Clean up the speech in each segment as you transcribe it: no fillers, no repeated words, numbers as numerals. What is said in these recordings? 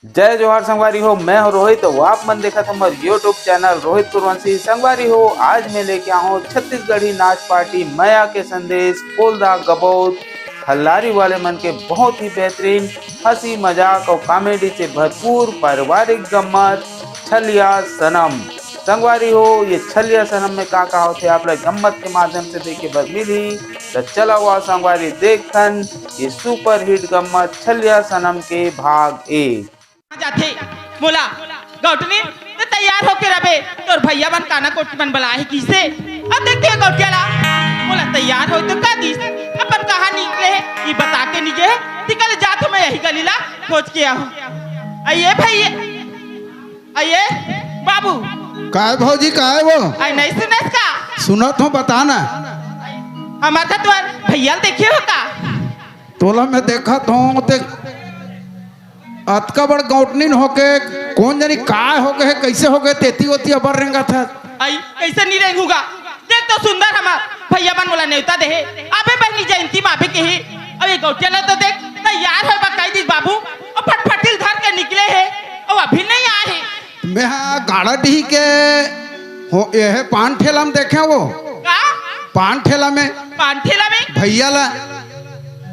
जय जोहार संगवारी हो। मैं हूँ रोहित। तो आप मन देखा हमारे यूट्यूब चैनल रोहित कुरवंशी। संगवारी हो, आज मैं लेके आया हूँ छत्तीसगढ़ी नाच पार्टी मया के संदेश पोलदा गबौत हल्लारी वाले मन के बहुत ही बेहतरीन हंसी मजाक और कॉमेडी से भरपूर पारिवारिक गम्मत छलिया सनम। संगवारी हो, ये छलिया सनम में का होते आप लोग गम्मत के माध्यम से देखे बर मिली। तो चला हुआ संगवारी देखन ये सुपर हिट गम्मत छलिया सनम के भाग 1 जाथे मोला गौटनी तो तैयार होके रबे तोर भैया बन काना कोट बन बला है किसे। अब देखते हैं गौटियाला मोला तैयार हो तो का दिस अपन कहां निकले है ये बता के निके है। निकल जा तो मैं यही गलीला खोज के आऊं। आइए भैया, आइए बाबू। काय भौजी काय वो आई नहीं सुनस का? सुनत हो, बताना। हमार का तुम भैया देखे हो का? तोला मैं देखत हूँ ते अतका बड़ गौटनीन होके कौन जानी काय हो गए कैसे हो गए तेती होती अबर रेंगा था। आई कैसे नहीं रेंगूगा? देख तो सुंदर हमार भैया बन बोला नेवता दे अबे बहनी जयंती माबे के ही। अबे गौटियाला तो देख तैयार हो बकाई दी बाबू और फटफटिल धर के निकले है और अभी नहीं आए है। मैं गाड़ा डी के हो ये पान ठेला में देखे वो का पान ठेला में भैया ला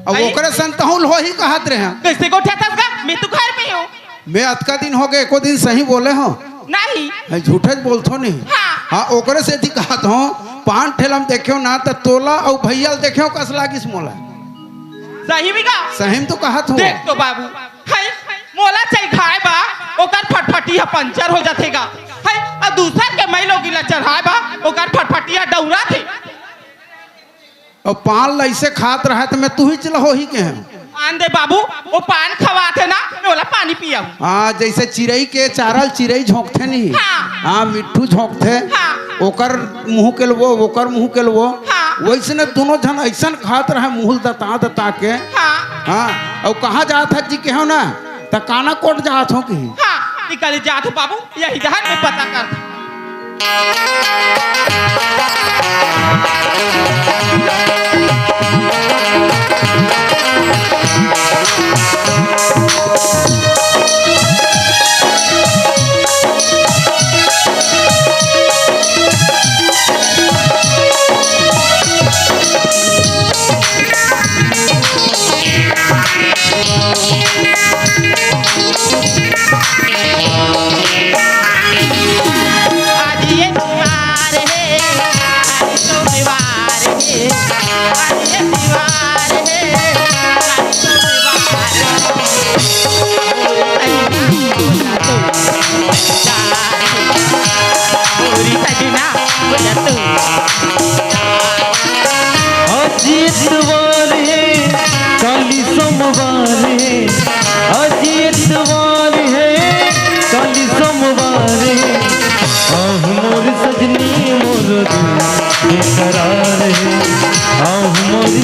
अब ओकरे संतहुल हो ही कहत रहे हैं। कैसे गोठा था का? मैं तो घर में हूँ। मैं अतका दिन हो गए एको दिन सही बोले हो नहीं झूठे बोलतो नहीं। हाँ ओकरे से थी कहत हो पान ठेला में देखियो ना तो तोला और भैया देखियो कस लागिस मोला। सही भी का? सही तो कहत हो। देख तो बाबू हाय मोला चाहिए खाए बा ओकर फटफटिया पंचर हो जातेगा। हाय और दूसर के मैं लोग गिला चढ़ाए बा ओकर फटफटिया दौड़ा थे। और पान ऐसे खात रहा तो मैं तू ही चला हो ही के हैं। पान दे बाबू वो पान खवाते ना मैं बोला पानी पिया। हाँ जैसे चिड़ई के चारल चिड़ई झोंकते नहीं। हाँ मिट्टू झोंकते ओकर मुंह के लो ओकर मुंह के लो वैसे ने दोनों जन ऐसा खात रहा मुंह दता के। हाँ और कहाँ जात है जी के हो ना तो काना कोट जात हो कि निकल जात हो बाबू यही जहर में पता कर।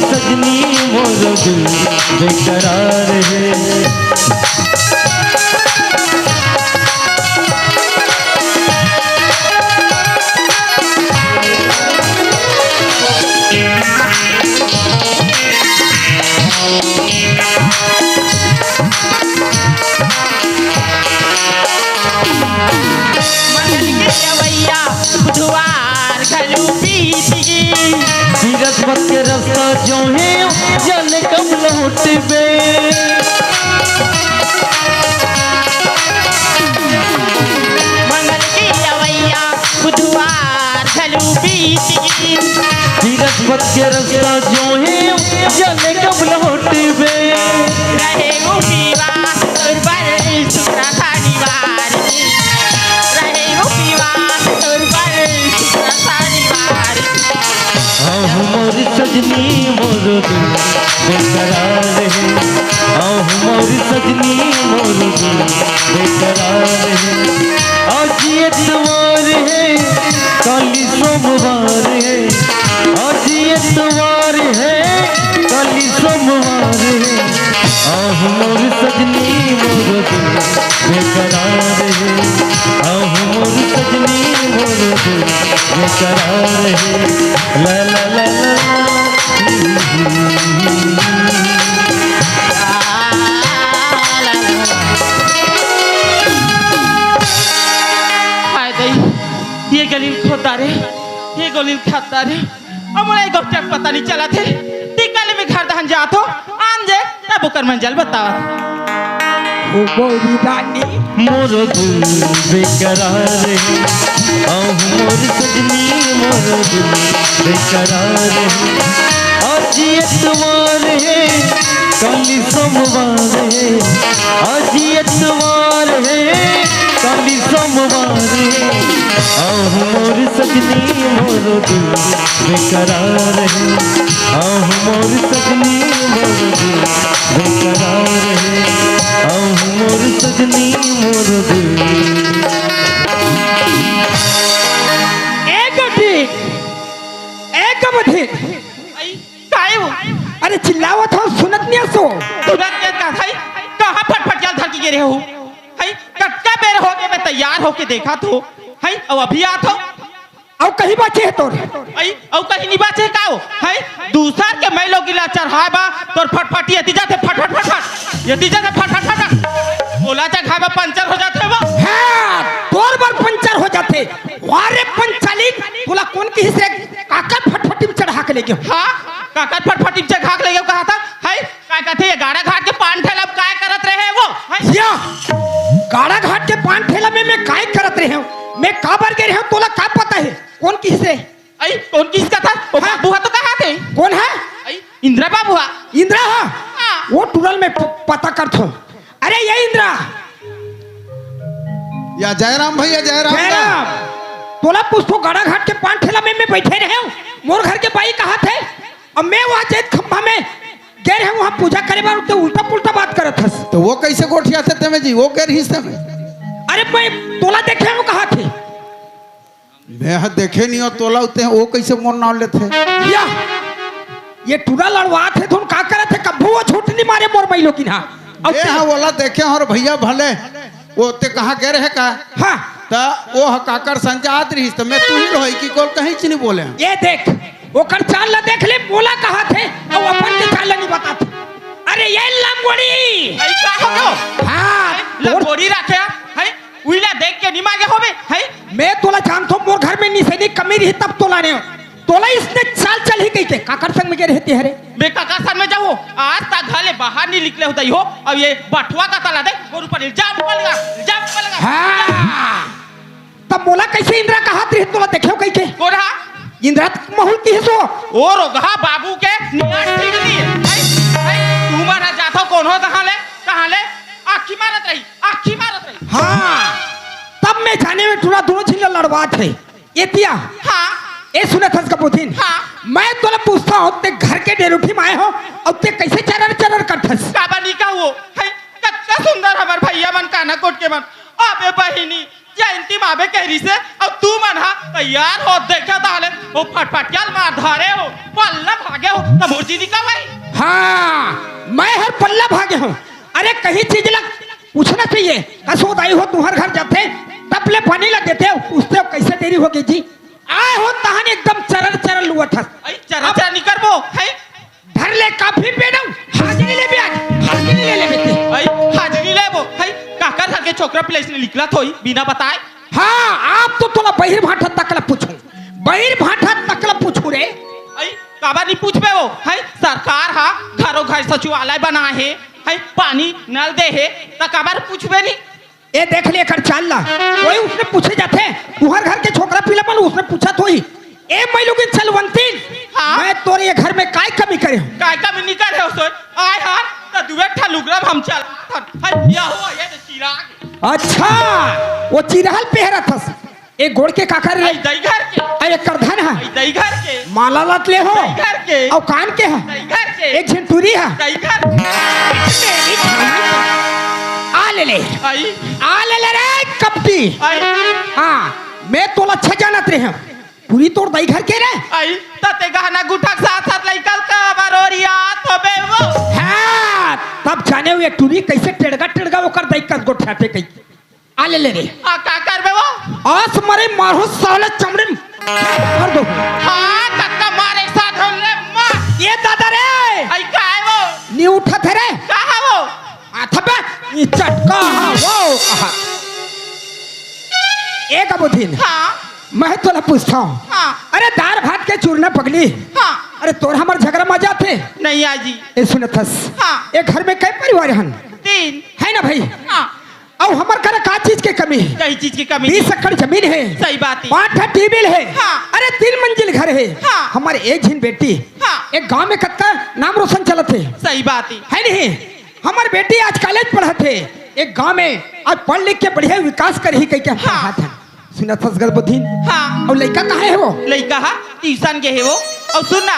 सजनी मोर दिल बेकरार है। सीरत के रास्ता जो है जाने कब लौटबे। मंगल की अवैया बुधवार घलू बीती। सीरत के रास्ता जो है जाने कब लौटबे। रहे उठीवार और बर सुरा खानीवार रहे उठीवार और बर सुरा खानीवार। मोर सजनी मोर दिल बेकरार है। मोर सजनी मोर दिल बेकरार है। आज इतवार है कल सोमवार है। आज इतवार है कल सोमवार है। मोर सजनी मोर दिल बेकरार है मोर सजनी मोर दिल बेकरार है ला ला ला हाय दई ये गलील खोदा रे ये गलील खाता रे अब मुझे गोटे पता नहीं चला थे टिकाले में घर दहन जातो आन जे तब ओकर मंजल बताओ मोर दिल बेकरार है मोर सजनी मोर दिल बेकरार है आज एतवार है कल सोमवार है आज एतवार है कल सोमवार है मोर सजनी मोर दिल बेकरार है मोर सजनी मोर दिल बेकरार है मोर सजनी मोर दिल एक बधे आई काय हो अरे चिल्लावत हो सुनत नहीं सो तुरंत के का भाई कहां फटफट धर के गिरे हो भाई कट्टा बेर हो के मैं तैयार होके देखा तो भाई अब अभी आत हो और कहीं बाचे है तोर आई औ कहीं नहीं बाचे का हो भाई दूसर के मैं लोग गिला चढ़ाबा तोर फटफटी यति जाते फटफट फटफट यति जाते फटफट फटफट ओला चढ़ाबा पंचर हो जाते वो हाँ तोर बार पंचर हो जाते वारे पंचालिक बोला कौन की हिस्से काकर फटफटी में चढ़ा के ले गयो हां काकर फटफटी से घाक ले गयो कहा था भाई काय कहते ये गाड़ा घाट के पान ठेला काय करत रहे वो या गाड़ा घाट के पान ठेला में मैं काय करत रहे हूं मैं काबर गे रहे हूं तोला का पता है कौन की हिस्से आई कौन किसका था वो बाबू तो कहा थे कौन है आई इंदिरा बाबू इंदिरा हाँ वो टूरल में पता कर थो अरे ये इंदिरा या जयराम भैया जयराम जयराम तोला पुष्पो गाड़ा घाट के पान ठेला में मैं बैठे रहे हूँ मोर घर के बाई कहा थे अब मैं वहाँ जैत खंभा में गए रहे वहाँ पूजा करे बार तो उल्टा पुल्टा बात करत हस तो वो कैसे गोठिया थे तमे जी वो गैर हिस्से में अरे मैं तोला देखे हूँ कहा थे मैं देखे नहीं हो तोला होते हैं वो कैसे मोर नाम लेते या ये टूरा लड़वा थे तुम का करे थे कब्बू वो छूट नहीं मारे मोर बैलो की ना ए हाँ बोला देखे और भैया भले वो ते कहाँ गए रहे का हाँ ता वो काकर संजात रही तो मैं तू ही रही कि कोल कहीं नहीं बोले ये देख वो कर चाल ला देख ले बोला कहा थे और अपन के चाल नहीं बताते अरे ये लंगोड़ी आई का हो गयो हाँ लंगोड़ी रखे है उइला देख के निमागे होबे है मैं तोला जानता हूँ मोर घर में निसैनी कमी रही तब तोला ने तोला इसने चाल चल ही गई थे काकर संग में के रहते हरे बे काका सन में जाओ आज तक घाले बाहर नहीं निकले होता हो अब ये बटुआ का ताला दे और ऊपर इल्जाम पड़ेगा हाँ तब बोला कैसे इंदिरा का हाथ रही तोला देखे कैसे कोरा इंदिरा महल की है सो और ओघा बाबू के निगाह ठीक नहीं है तू मारा जाता कौन हो कहां ले आखी मारत रही हाँ तब मैं जाने में थोड़ा दोनों छिले लड़वा थे ये पिया हां ए सुना थस कपूथिन हाँ। मैं तोला पूछता हूँ ते घर के डेरुठी में आए हो और ते कैसे चरर करथस काबा निका हो है कच्चा सुंदर हमार भैया मन काना कोट के मन अबे बहिनी जयंती माबे कहरी से अब तू मन हा तैयार हो देखा ताले वो फटफटियाल मार धारे हो पल्ला भागे हो तब मूर्ति निका भाई हाँ मैं हर पल्ला भागे हूँ अरे कहीं चीज लग पूछना चाहिए कसोद आई हो तुम्हारे घर जाते तब ले पानी लग देते हो उससे कैसे देरी होगी जी आए हो तहन एकदम चरर लुआ था आई चरा निकरबो है धर ले काफी पेड़ो हाजिरी ले आज हाजिरी ले बेटे आई हाजिरी लेबो है काका घर के छोकरा प्लेस ने निकला थोई बिना बताए हाँ आप तो तोला बहिर भाटा तकला पूछूं बहिर भाटा तकला पूछू रे आई काबा नहीं पूछबे हो है सरकार हा घरों घर सचिवालय बना है पानी नल दे है त काबर पूछबे नहीं ए देख ले कर चाल ला कोई उसने पूछे जाते तुम्हारे घर के छोकरा पीला मन उसने पूछा तो ही ए मैं लोग चलवंती हाँ? मैं तोरे ये घर में काय कमी करे हूं काय का में निकल है उसो आय हां त दुवे ठा लुगरा हम चल है या हो ये तो चिराग अच्छा वो चिरहल पहरा थस एक गोड़ के काकर रे आई दई घर के अरे करधन है आई दई घर के माला लत ले हो दई घर के और कान के है दई घर के एक झंटूरी है दई घर आ ले रे रे कपटी आई हाँ मैं तोला अच्छा जानत रहे हूं पूरी तोड़ दई घर के रे आई तते गहना गुठक साथ साथ लइकल का बरोरिया तबे वो हाँ तब जाने जाने हुए टूरी कैसे टेढ़गा टेढ़गा ओकर देख कर गोठाते कई आ ले रे हाँ का करबे वो आस मरे मारो साले चमड़े में मार दो हाँ कक्का मारे साथ हो ले मार ये दादा रे आई का है वो नी उठा थे रे कहा वो आ थपे ये चटका हाँ वो कहा एक अबुद्दीन हाँ मैं तोला पूछता हूँ हाँ अरे दाल भात के चूरना पगली हाँ अरे तोर हमार झगड़ा मजा थे नहीं आजी ए सुन थस हाँ एक घर में कई परिवार हन 3 है ना भाई हाँ और हमार घर का चीज की कमी है कई चीज की कमी 20 एकड़ जमीन है सही बात है 5 टीबिल है हाँ। अरे 3 मंजिल घर है हाँ। हमारे एक झिन बेटी हाँ। एक गांव में कत्ता नाम रोशन चलत है सही बात है नहीं हमारे बेटी आज कॉलेज पढ़त है एक गांव में आज पढ़ लिख के बढ़िया विकास कर ही कई के हाँ। पढ़ात है सुना थस गलबुद्दीन हाँ और लड़का कहाँ है वो लड़का हा ट्यूशन के है वो और सुनना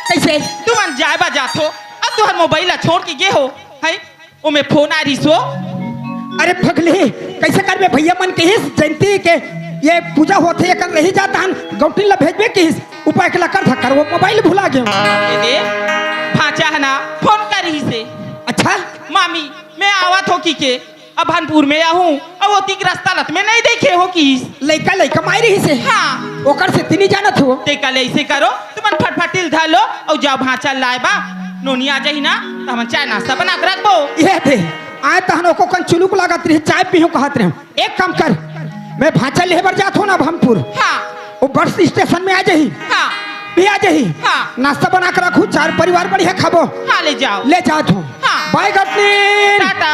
कैसे तू मन जाए बा जात हो अब तू हर मोबाइल छोड़ के गे हो है ओ में फोन आ रही सो अरे फगली कैसे कर में भैया मन के हिस जयंती के ये पूजा होते है कर रही जाता हन गौटी ला भेजबे के हिस उपाय के ला कर था कर वो मोबाइल भुला गए ये दे भाचा है ना फोन कर रही से अच्छा मामी मैं आवत हो की के अब भानपुर में आहूं अब वो तीक रास्ता लत में नहीं देखे हो की लइका लइका माई रही से हाँ ओकर से तिनी जानत हो ते कल ऐसे करो तुमन फटफटिल धालो और जाओ भाचा लाए बा नोनी आ जाही ना तो हम चाय नाश्ता बना के रखबो ये थे आए तहन को कन चुलुक लागत रही चाय पीहू कहत रहे एक काम कर मैं भाचा लेबर जात हो ना भानपुर हाँ वो बस स्टेशन में आ जाही हाँ भी आ जाही हाँ। नाश्ता बना कर रखू 4 परिवार बढ़िया खाबो हाँ ले जाओ ले जात हूँ हाँ। बाय गपनी टाटा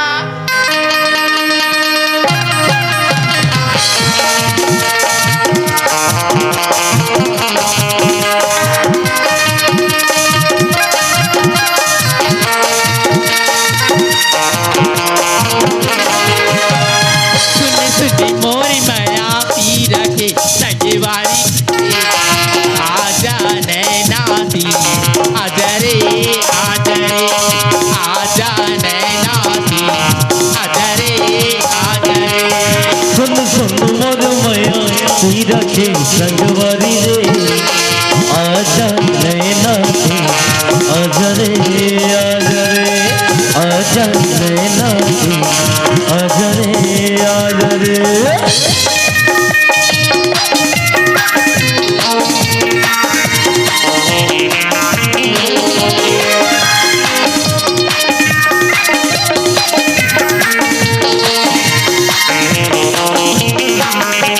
सुनी मोरी माया पी रखे संगवारी आजा नैना दी आजा रे आजा नैना दी आजा रे सुन सुन मोर माया पी रखे संगवारी रे आजा नैना दी आजा रे आजा नैना दी आजा रे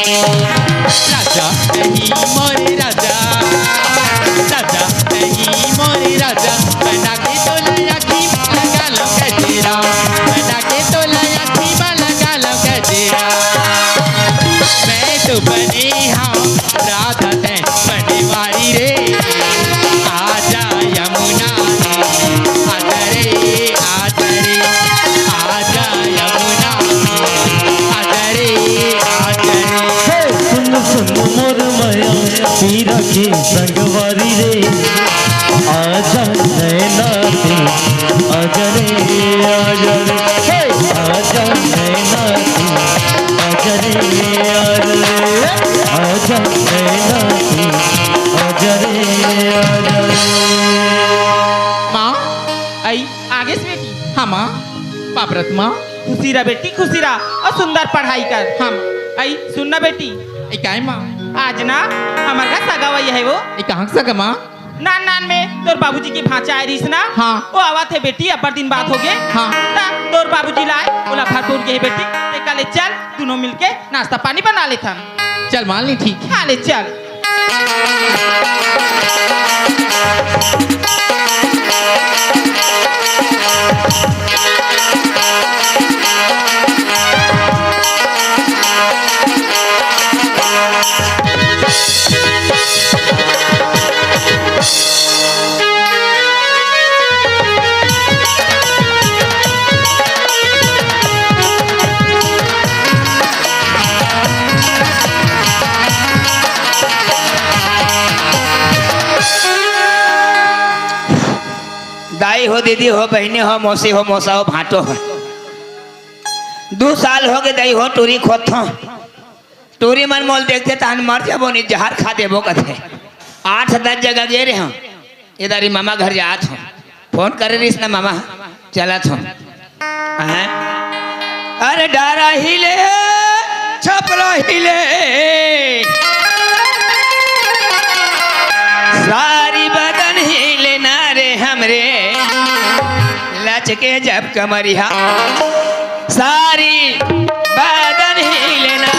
राजा नहीं मोरे राजा राजा नहीं मोरे राजा बना के तो लाया की लगा लो गजरा बना के तो लाया की लगा लो गजरा मैं तो बनी हाँ राधा ते बने वाली रे आजा यमुना आजा रे आजा यमुना आजा रे सुन सुन मोर माया पी रखे संगवारी रे आजा नैना दी आजा रे आजा नैना दी आजा नैना दी आजा रे माँ आई आगे से बेटी हाँ माँ पापरत माँ खुशी रह बेटी खुशी रह और सुंदर पढ़ाई कर हम आई सुनना बेटी काय माँ आज ना हमारा सगा वही है वो कहाँ सका माँ नान नान में तोर बाबूजी की भांचा आई रही ना हाँ। वो आवा थे बेटी अब्बर दिन बात हो गए हाँ। तोर बाबूजी लाए बोला भरपूर के बेटी ते कल चल दोनों मिलके नाश्ता पानी बना ले हम चल मान ली ठीक हाँ ले चल दाई हो दीदी हो बहनी हो मौसी हो मौसा हो भाटो हो 2 साल हो गए दाई हो टूरी खोत हो टूरी मन मोल देखते तहन मर जाबो नहीं जहर खा देबो कथे 8-10 जगह गए रहे हम इधर ही मामा घर जात हो फोन करे रहीस ना मामा चलत हो हैं? अरे डारा हिले छपरा हिले सारी बदन हिले ना रे हमरे लचके जब कमरिया सारी बदन हिले ना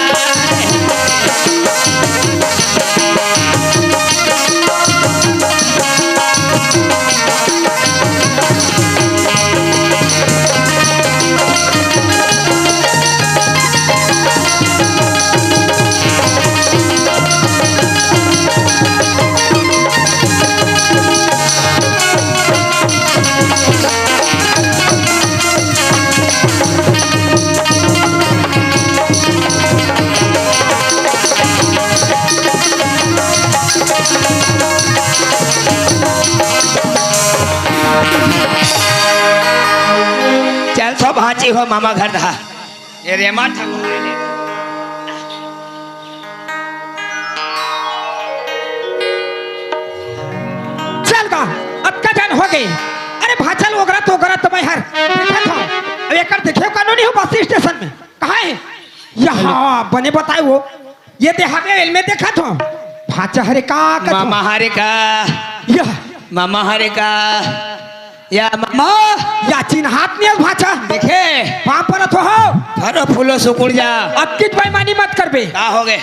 चल तो भाची हो मामा घर था ये रेमा ठाकुर चल गा अब का जान हो गई। अरे भाचल ओगरा तो मैं हर देखा था अब एक देखे कानूनी हो बस स्टेशन में कहाँ है यहाँ बने बताए वो ये देहावे रेल में देखा था भाचा हरे का मामा हरे का यह मामा हरे का या मामा या चिन्ह हाथ नहीं भाचा देखे वहाँ पर तो हो फरो फूलो सुकुड़ जा अब कित बेईमानी मत कर बे का हो गए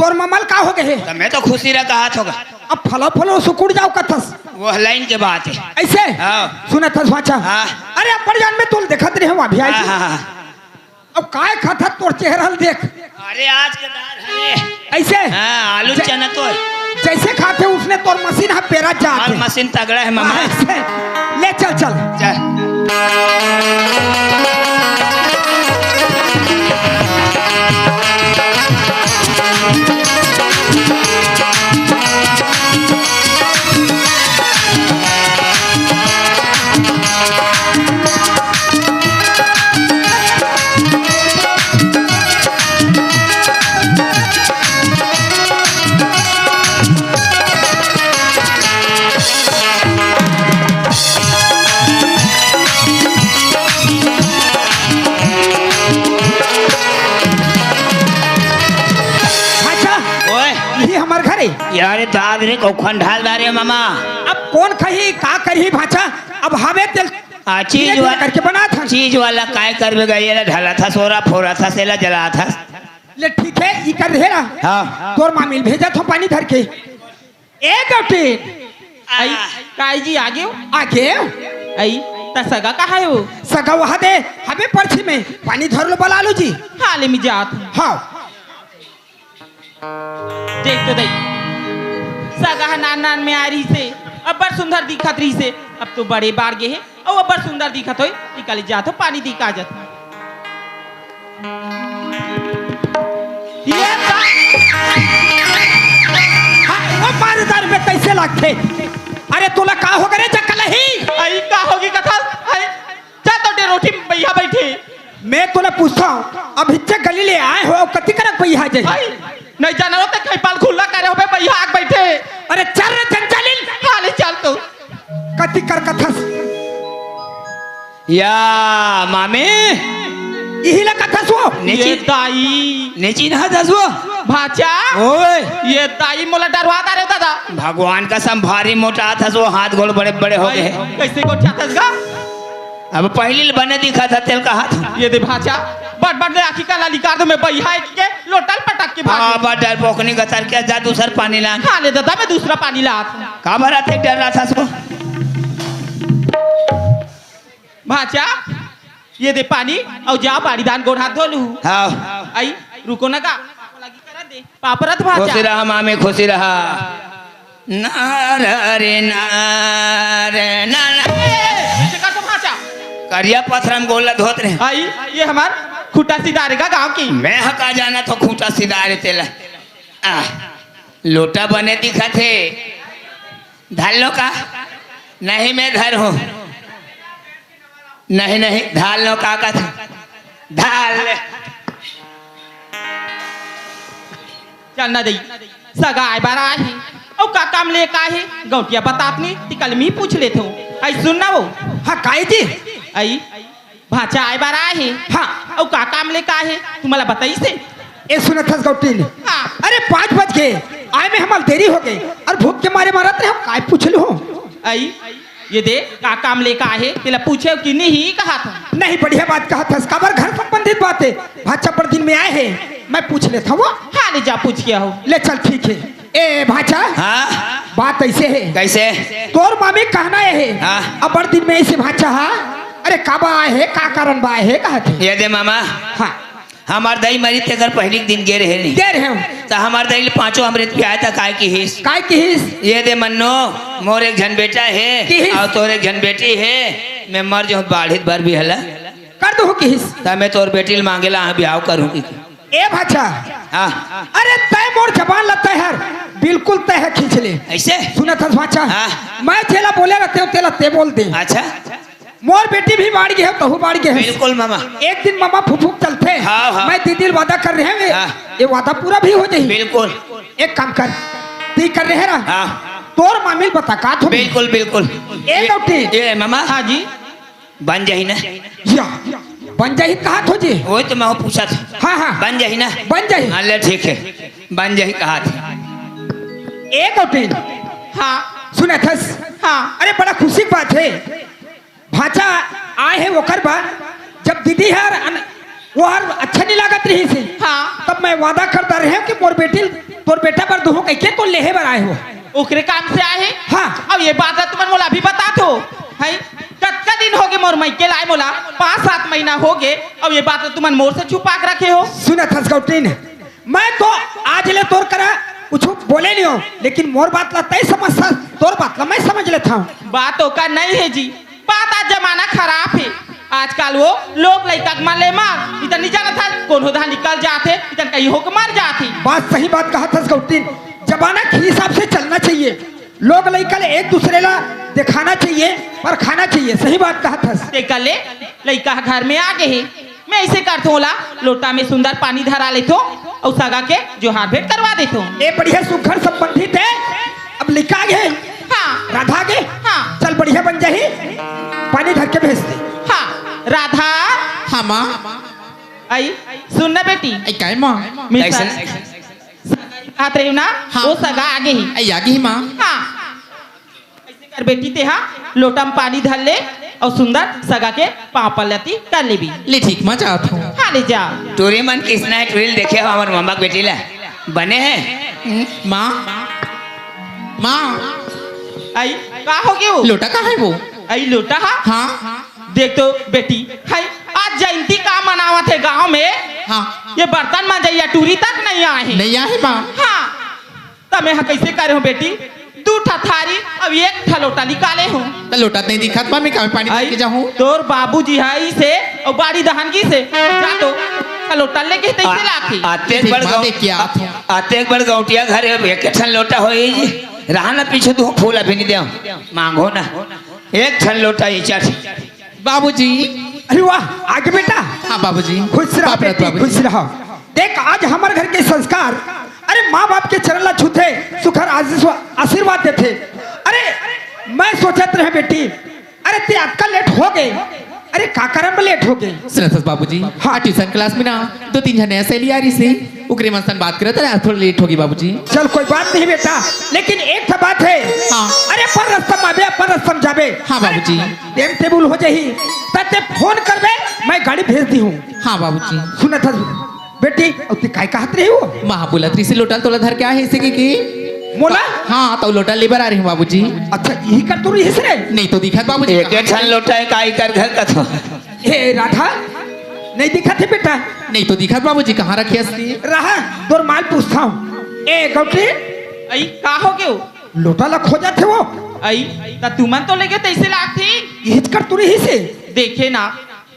तोर ममल का हो गए तो मैं तो खुशी रहा हाथ होगा अब फलो सुकुड़ जाओ कथस वो लाइन के बात है ऐसे हाँ। सुना था भाचा हाँ। अरे अब जान में तुल देखत रहे हो अभी आई हाँ, हाँ, हाँ। अब काय खाता तोर चेहरा देख अरे आज के दाल है ऐसे हाँ, आलू चना तो जैसे खाते उसने तोर मशीन है पेरा जा और मशीन तगड़ा है मामा ऐसे ले चल चल चल अच्छा ओए ये हमार घर है यार दाद रे कौखन ढाल दारे मामा अब कौन कही का करी भाचा अब हवे तेल चीज धीरे-धीरे वाला करके बना था चीज वाला काय कर में गई है ढला था सोरा फोरा था सेला जला था ले ठीक है ई कर रहे ना हाँ तोर मामिल भेजा था पानी धर के ए गौटी आई काय जी आगे हो आगे आई ता सगा कहा है वो सगा वहा दे हमें पर्ची में पानी धर लो बलालू जी हाले में जात हूँ। हाँ देख तो देख सगा नान नान में आ रही से अब बड़ सुंदर दिखत रही से अब तो बड़े बार गे है और अब बड़ सुंदर दिखत हो निकाली जात हो पानी दिखा जात ये वो मारदार में कैसे लगते अरे तुला का हो करे जकल ही आई का होगी कथा आई जा तो डे रोटी भैया बैठे मैं तुला पूछता हूँ अब हिच्चे गली ले आए हो कति करक भैया जे आई नहीं जाना हो तो कहीं पाल खुला करे हो बे भैया आग बैठे अरे चल रे चंचलिल हाले चल तो कति कर कथस या मामे यही ला कथस वो ये दाई नीची ना दस वो भाचा ओए ये दाई मोला डरवा दा रे दादा भगवान का सम भारी मोटा था वो हाथ गोल बड़े बड़े हो गए कैसे को ठातस गा अब पहली बने दिखा था तेल का हाथ ये दे भाचा बट बट ले आखी का लाली कर दो मैं भैया के लोटल पटक के हाँ भाग बा डर पोखनी का तर क्या जा दूसर पानी ला हाले दादा मैं दूसरा पानी ला का भरा थे डर रहा था सो भाचा ये दे पानी और जा बाड़ी दान गोड़ हाथ धो लू हाँ आई रुको ना का पापा लगी करा दे पापरत भाचा खुशी रहा मामे खुशी रहा नार रे नार नार ऐसे कर तो भाचा करिया पत्थरम गोला धोत रहे आई ये हमार खुटा सिदारे का गांव की मैं हका जाना तो खूंटा सीधा रे तेला लोटा बने दिखा थे धाल लो का नहीं मैं धर हूँ नहीं नहीं धाल लो का था धाल चलना दई सगा आए बार आए हैं और का काम ले का है गौटिया बतात नहीं ती कल मी पूछ लेते हूँ आई सुनना वो हाँ काई जी आई भाचा आए बार आए है हाँ। और का काम लेकर आए है तुम्हारा बताई से ए सुनत हस गौटीन हाँ। अरे 5 बज गए आए में हमार देरी हो गई और भूख के मारे मारत रहे हम काय पूछ लो आई ये दे का काम लेकर आए है तेला पूछे कि नहीं कहा था नहीं बढ़िया बात कहा था काबर घर संबंधित बात है भाचा पर दिन में आए हैं मैं पूछ लेता हूँ हाँ ले जा पूछ किया हो ले चल ठीक है ए भाचा हाँ बात ऐसे है कैसे तोर मामी कहना है हाँ। अब बड़ दिन में ऐसे भाचा हा अरे काबा आए है का कारण बा आए है कहा थे ये दे मामा हाँ हमार दही मरी ते घर पहली दिन गे रहे नहीं दे रहे हूँ तो हमार दही 5 अमृत पे आया था काय की हिस काय की हिस ये दे मन्नो मोर एक जन बेटा की है हिस? और तोर एक जन बेटी है मैं मर जाऊँ बाढ़ित भर भी हला कर दो की हिस तो मैं तोर बेटी मांगेला हाँ ब्याह करूँगी ए भाचा हाँ अरे तय मोर जबान लगता है यार बिल्कुल तय है खींच ले ऐसे सुना था भाचा हाँ। मैं तेला बोले रहते हो तेला ते बोल दे अच्छा मोर बेटी भी बाढ़ गई है तहु बाढ़ गई है बिल्कुल मामा एक दिन मामा फुफुक चलते हाँ, हाँ। मैं दीदी वादा कर रहे हैं हाँ। ये वादा पूरा भी हो जाए बिल्कुल एक काम कर ती कर रहे ना हाँ तोर मामिल बता का तो बिल्कुल बिल्कुल ए गौटी ये मामा हाँ जी बन जाही ना या बन जाही कहा थो जी वही तो मैं पूछा था हाँ हाँ बन जाही ना बन जाही हाँ ले ठीक है बन जाही कहा था ए गौटी हाँ सुने थस हाँ अरे बड़ा खुशी की बात है भाचा आए है वो कर बाद जब दीदी है वो हर अच्छा नहीं लागत रही थी हाँ तब मैं वादा करता रहे कि मोर बेटी तोर बेटा पर दो कह के तो लेहे बर आए हो ओकरे काम से आए है हाँ। अब ये बात तुम मोला अभी बता दो है कतका दिन हो गए मोर मैके लाए मोला 5-7 महीना हो गए अब ये बात तुम मोर से छुपा के रखे हो सुना था गौटीन मैं तो आज ले तोर करा कुछ बोले नहीं हो लेकिन मोर बात ला तय समझता तोर बात ला मैं समझ लेता हूँ बात का नहीं है जी बात आज जमाना खराब है आजकल वो लोग लड़का के मार ले मार इधर नहीं जाना था कौन होता निकल जाते इधर कहीं होकर मार जाती बात सही बात कहा था गौटीन जमाना के हिसाब से चलना चाहिए लोग लड़का एक दूसरे ला दिखाना चाहिए और खाना चाहिए सही बात कहा था देखा ले लड़का घर में आ गए मैं ऐसे करता हूँ लोटा में सुंदर पानी धरा लेता हूँ और सगा के जोहार भेंट करवा देता हूँ ये बढ़िया सुखर संबंधित है अब लिखा गए हाँ राधा गे हाँ चल बढ़िया बन जाही पानी धर के भेज दे हाँ राधा हाँ माँ आई सुन ना बेटी आई काय माँ कैसे हाथ रही ना हाँ। वो सगा आगे ही आई आगे ही माँ हाँ ऐसे कर बेटी ते हाँ लोटा में पानी धर ले और सुंदर सगा के पाँव पलती कर ले भी ले ठीक माँ चाहत हूँ हाँ ले जा टूरी मन किसना है टूरी देखे हो हमारे मामा के बेटी ला बने हैं माँ माँ आई का हो गयो लोटा कहाँ है वो आई लोटा हाँ हाँ देख तो बेटी हाय आज जयंती का मनावत है गांव में हाँ ये बर्तन मंजैया टूरी तक नहीं आए हैं नहीं आए माँ हाँ तब मैं कैसे करे हूँ बेटी 2 थारी अब 1 लोटा निकाले हूँ तो लोटा नहीं दिखा माँ मैं कहाँ पानी लेके जाऊँ तोर बाबूजी है से और बाड़ी दहनगी से जा तो लोटा लेके तैसे लाके आते एक बार देख के आत हूँ। आते एक बार गौटिया घर है एक ठन लोटा हो जी रहा ना पीछे तू फूल अभी नहीं दे मांगो ना एक ठन लोटा ये चार बाबूजी अरे वाह आगे बेटा हाँ बाबूजी खुश रहो बाप रे बेटी बाबूजी। खुश रहो देख आज हमारे घर के संस्कार अरे माँ बाप के चरण ला छूते सुखर आशीर्वाद देते अरे मैं सोचत रहे बेटी अरे ते आपका लेट हो गए अरे का कारण में लेट हो गए सुनत बाबूजी हाँ ट्यूशन क्लास में ना 2-3 जने ऐसे लिया रही से उकरे मन बात करे तो थोड़ा लेट होगी बाबूजी चल कोई बात नहीं बेटा लेकिन एक तो बात है हाँ। अरे पर रस्तम आवे पर रस्तम जावे हाँ बाबूजी टाइम टेबल हो जाही तते फोन करबे मैं गाड़ी भेज दी हूँ हाँ बाबूजी सुना था बेटी अब तू काय कहत रही हो माँ बोला त्री से लोटा तोला धर के आए इसे की मोला हाँ तो लोटा लेबर आ रही हूँ बाबूजी अच्छा यही कर तू रही रे नहीं तो दिखा बाबूजी एक ठन लोटा है काई कर घर का तो हे राधा नहीं दिखा थे बेटा नहीं तो दिखा बाबूजी कहाँ रखी असली रहा तोर माल पूछता हूँ ए गौटी आई का हो गयो लोटा ला खोजा थे वो आई ता तुमन तो लेके तैसे लाती हिच कर तू रही से देखे ना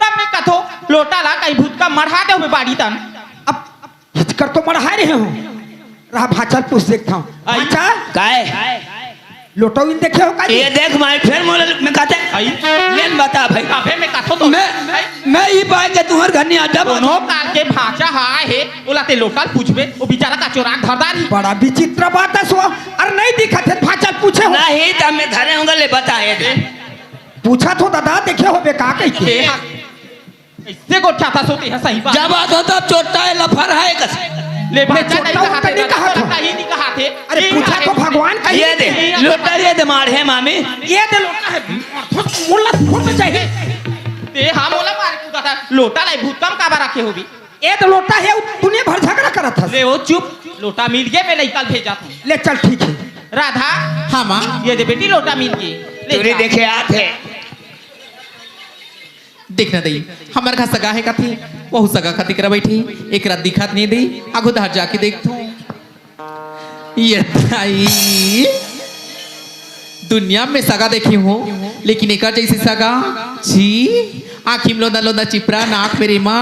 तब मैं कथो लोटा ला कहीं भूत का मढ़ा दे हुए बाड़ी तन अब हिच कर तो मढ़ा रहे हो रहा भाचा पूछ देखता हूँ आई। भाचा काय लोटा इन देखे हो का ये देख माई फिर मोल में कहते आई लेन बता भाई अबे मैं कथो तो मैं ही पाए के तुम्हारे घर नहीं आता दोनों काल के भाषा हाय है ओलाते लोटा पूछबे वो बेचारा का चोराक धरदार ही बड़ा विचित्र बात है सो अरे नहीं दिखा थे भाचा पूछे हो नहीं तब मैं धरे होंगे ले बताए दे पूछा तो दादा देखे हो बे का कह के इससे गोठा था सोते है सही बात जब बात होता चोटा है लफर है कस ले भाचा नहीं चोटा कहा तो नहीं कहा था। ही नहीं कहा थे अरे पूछा तो भगवान का ये दे लोटा ये दे मार है मामी ये दे लोटा है मुल्ला फुट चाहिए ते हाँ मोला मारे कूदा था लोटा लाई भूत कम काबा रखे होगी ये तो लोटा है दुनिया भर झगड़ा करा था ले वो चुप लोटा मिल गया मैं लइकल भेजा था ले चल ठीक है राधा हाँ माँ ये दे बेटी लोटा मिल गई ले तूने जा। देखे आते देखना दई हमारे घर सगा है का थी वह सगा खाती करा बैठी एक रात दिखात नहीं दी आगो धार जाके देखतो ये ताई दुनिया में सगा देखी हूँ लेकिन एक जैसी सगा छी आँखी में लोदा लोदा चिपरा नाक मेरी माँ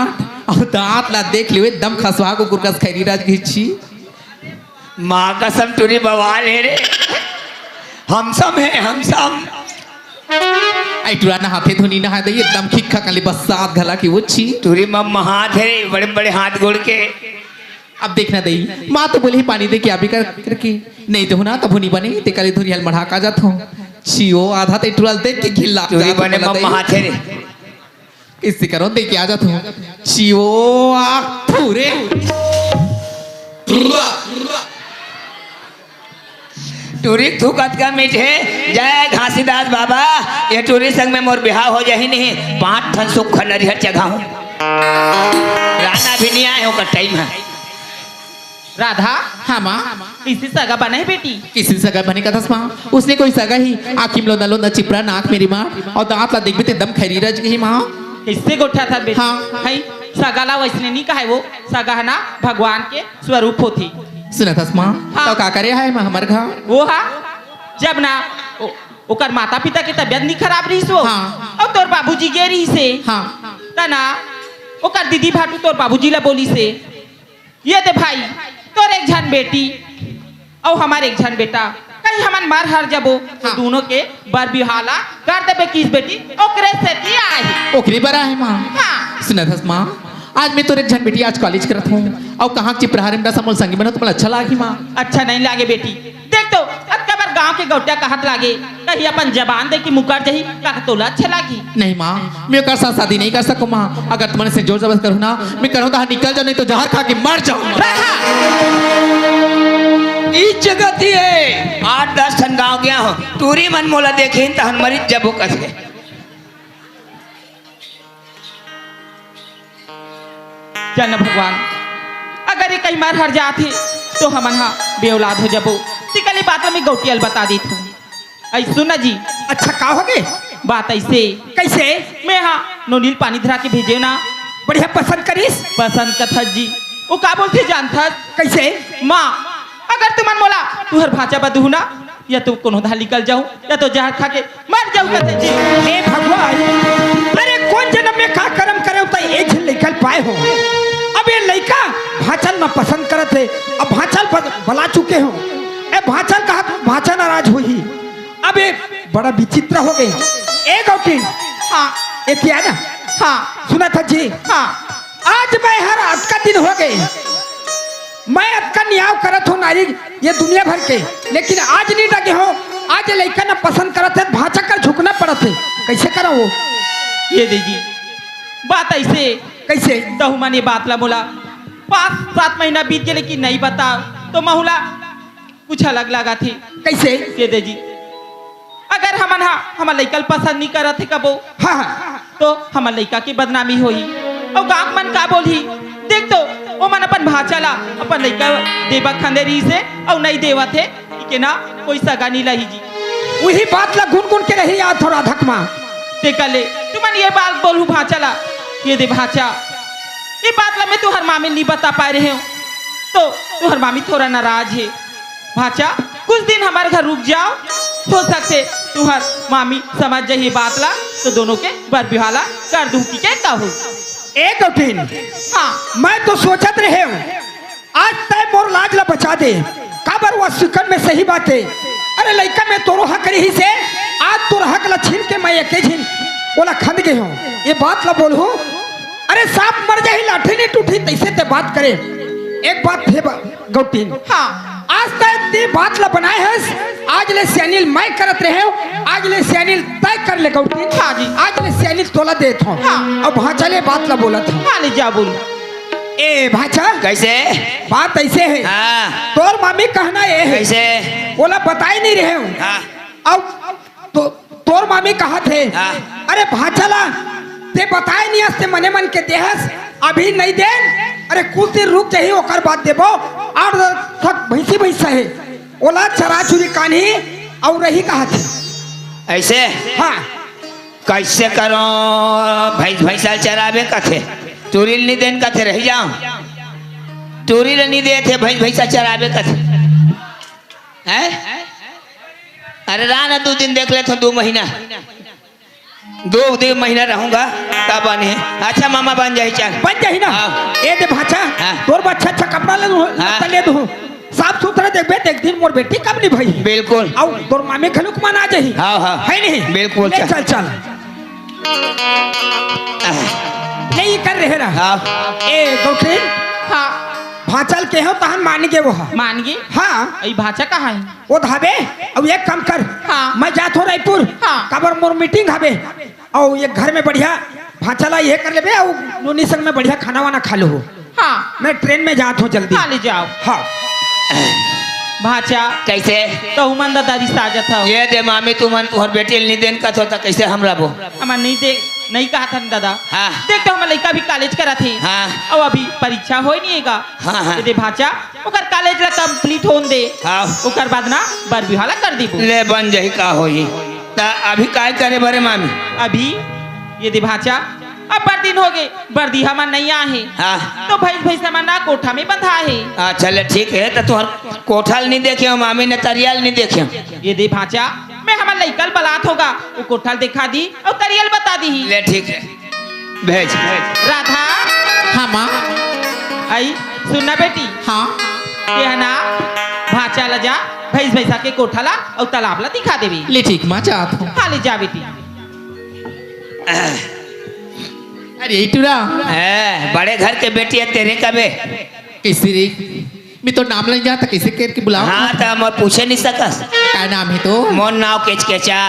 और दांत ला देख लियो दम खसवा को गुरकस खैरी राज घिची माँ कसम तुरी बवाल है रे हम सब है हम सब आई टुरा ना हाथे धुनी ना दे एकदम खिक्खा काली बसात घला की वो छी तुरी मम्मा हाथ है रे बड़े बड़े हाथ गोड़ के अब देखना दई माँ तो बोली पानी दे के अभी करके नहीं तो ना तब नहीं बने ते काली धुनी हल मढ़ा का जात हूँ छियो आधा ते टुरल देख के घिल्ला तुरी बने मम्मा हाथ है रे इससे करो दे के आ जात हूँ छियो आख पूरे टूरी थूकत का मीठ है जय घासीदास बाबा ये टूरी संग में मोर बिहार हो जाही नहीं 5 ठन सुख नरिहर जगह हूँ राना भी नहीं आए हो का टाइम है राधा हाँ माँ इसी सगा बना है बेटी किसी सगा बने का दस माँ उसने कोई सगा ही आँखी में लोदा लोदा चिपरा नाक मेरी माँ और दांत ला देख भी दम खैरी रज गई माँ इससे गोठा था बेटी हाँ। है सगाला वैसने नहीं कहा है वो सगा है ना भगवान के स्वरूप होती सुना था माँ हाँ। तो का करे है माँ हमारे घर वो हा जब ना ओकर माता पिता के तबियत नहीं खराब रही सो हाँ। और तोर बाबूजी गे रही से हाँ तना ओकर दीदी भाटू तोर बाबूजी ला बोली से ये दे भाई तोर एक झन बेटी और हमारे एक झन बेटा कहीं हमन मार हर जबो तो हाँ। दोनों के बर बिहाला कर देबे किस बेटी ओकरे से की आई ओकरी बरा है माँ हाँ सुना था माँ आज मैं तोरे झन बेटी आज कॉलेज करत हूँ और कहाँ चिपराहरे में समोल संगी बना तुम्हें अच्छा लागी माँ अच्छा नहीं लागे बेटी देख तो अब कबर गांव के गौटिया कहत लागे कहीं अपन जबान दे की मुकर जही कह तोला अच्छा लागी नहीं माँ मैं कर साथ शादी नहीं कर सकूँ माँ अगर तुम्हारे से जोर जबरदस्त करूँ ना मैं करूँ तो निकल जाओ नहीं तो जहर खा के मर जाऊँ इस जगह थी है 8-10 ठन गाँव गया हो टूरी मन मोला देखे तो हम मरीज जब कस गए जन भगवान अगर ये कहीं मार हर जाते तो हम बेऔलाद हो जबो तिकली बात में गौटियल बता दी थी ऐ सुना जी अच्छा का हो गए बात ऐसे कैसे मैं हाँ नोनील पानी धरा के भेजे ना बढ़िया पसंद करीस पसंद कथा जी वो का बोलते जानता कैसे माँ अगर तुमन मोला तुहर भाचा बदहू ना या तो कोनो धा निकल जाऊं या तो जहर खा के मर जाऊं कहते जी हे भगवान अरे कौन जन्म में का कर्म करे तो एक झन निकल पाए हो अब ये लड़का भाचल में पसंद करत है अब भाचल बला चुके हो ए भाचल कहा भाचा नाराज हुई अब ये बड़ा विचित्र हो गई ए गौटी हाँ ये क्या ना हाँ सुना था जी हाँ आज मैं हर आज का दिन हो गए मैं अतका न्याय करत हूँ नारी ये दुनिया भर के लेकिन आज नहीं लगे हो आज लड़का ना पसंद करत है भाचा कर झुकना पड़त है कैसे करो वो ये दीजिए बात ऐसे कैसे दहू माने बात ला बोला 5-7 महीना बीत गए लेकिन नहीं बता तो महुला कुछ अलग लगा थी कैसे ये दीजिए अगर हमार लड़का पसंद नहीं करत थे कबो हाँ हाँ तो हमार लड़का की बदनामी होई और गाँव मन का बोली देख तो वो मन अपन भाचला अपन लड़का देवा खंदेरी से और नहीं देवा थे कि ना कोई सगा नहीं लही जी वही बात ला गुन गुन के रही याद थोड़ा धकमा ते कले तुमन ये बात बोलू भाचला ये दे भाचा ये बात ला मैं तुहर मामी नहीं बता पा रहे हूँ तो तुहर मामी थोड़ा नाराज है भाचा कुछ दिन हमारे घर रुक जाओ हो सकते तुहर मामी समझ जाइए बात ला तो दोनों के बर बिहाला कर दूं की क्या हो एक गौटीन हाँ मैं तो सोचत रहे हूँ आज तय मोर लाज ला बचा दे काबर वह सिकन में सही बात है अरे लड़का में तोरो हक रही से आज तोर हक ला छीन के मैं एक झिन बोला खंद गए हूँ ये बात ला बोलू अरे सांप मर जाही लाठी नहीं टूटी तैसे ते बात करे एक बात थे गौटीन, हाँ आज तक ते बात ला बनाए है, आज ले सैनिल मैं करत रहे हो, आज ले सैनिल तय कर ले गौटीन। हाँ जी। आज ले सैनिल तोला देत हूँ। हाँ। अब भाचा ले बात ला बोला था। हाँ ले जा बोल। ए भाचा कैसे? बात ऐसे है, हाँ तोर मामी कहना ये है, कैसे? बोला बता ही नहीं रहे हो। हाँ अब तो तोर मामी कहा थे, हाँ। अरे भाचला ते बताए नहीं हस्ते मने मन के देहस अभी नहीं दे, अरे कुछ दिन रुक जाही ओकर बाद देबो। और थक भैंसी भैंसा है, ओला चरा चुरी कान्ही और रही कहा थे। ऐसे? हाँ कैसे करो? भैंस भैंसा चराबे कथे, टूरिल नहीं देन कथे, रह जाओ टूरिल नहीं दे थे, भैंस भैंसा चराबे कथे हैं? अरे राना 2 दिन देख ले तो 2 महीना 2 महीना रहूंगा तब बने। अच्छा मामा बन जाए, चल बन जाही ना। हाँ। ए दे भाचा हाँ। तोर बच्चा अच्छा कपड़ा ले दो, हाँ। ले दो, साफ सुथरा देखबे, एक दिन मोर बेटी कब नहीं भाई। बिल्कुल। और तोर मामी खलुक मान आ जाही। हाँ, हाँ। है नहीं? बिल्कुल, ले चल। चल चल नहीं कर रहे ना। हाँ ए गौठे हाँ भाचल के हो तहन मान के वो हा। मान गए। हाँ अई भाचा कहाँ है? वो धाबे। अब एक काम कर, हाँ। मैं जात हो रायपुर, हाँ। काबर मोर मीटिंग हाबे, और ये घर में बढ़िया भाचला ये कर लेबे, और नूनी संग में बढ़िया खाना वाना खा लो। हाँ मैं ट्रेन में जात हूँ जल्दी। हाँ ले जाओ। हाँ भाचा कैसे? तो उमन दादी साजत था। ये दे मामी तुमन तुहर बेटी नहीं देन का तो कैसे हमरा बो? हमार नहीं दे नहीं कहा था दादा। हाँ। देख तो हमारे लड़का भी कॉलेज करा थे। हाँ। और अभी परीक्षा हो नहीं है। हाँ, हाँ। दे भाचा ओकर कॉलेज ला कंप्लीट होन दे। हाँ। ओकर बाद ना बर बिहाला कर दी। ले बन जाही का होई ता अभी काय करे बरे मामी? अभी ये दे भाचा अब बर दिन हो गए, बर्दी हमार नहीं आहे। हाँ तो भैंस भैंस हमार ना कोठा में बंधा है। अच्छा ले ठीक है, तो तुहर कोठल नहीं देखे हो, मामी ने तरियल नहीं देखे हो। ये दे भाचा मैं हमार लड़कल बलात होगा, वो कोठल दिखा दी और तरियल बता दी। ले ठीक है, भेज राधा हाँ माँ। आई सुनना बेटी। हाँ ये है ना भाचा ला जा भैंस भैंसा के कोठला और तालाब ला दिखा देवी। ले ठीक माँ चाहत हूँ। हाँ ले जा बेटी। अरे टूरा बड़े घर के बेटी है तेरे कबे? कैसे रे? मैं तो नाम नहीं जानता, कैसे करके बुलाऊं? हाँ तो मैं पूछे नहीं सकस। क्या नाम है तो? मोर नाव केचकेचा।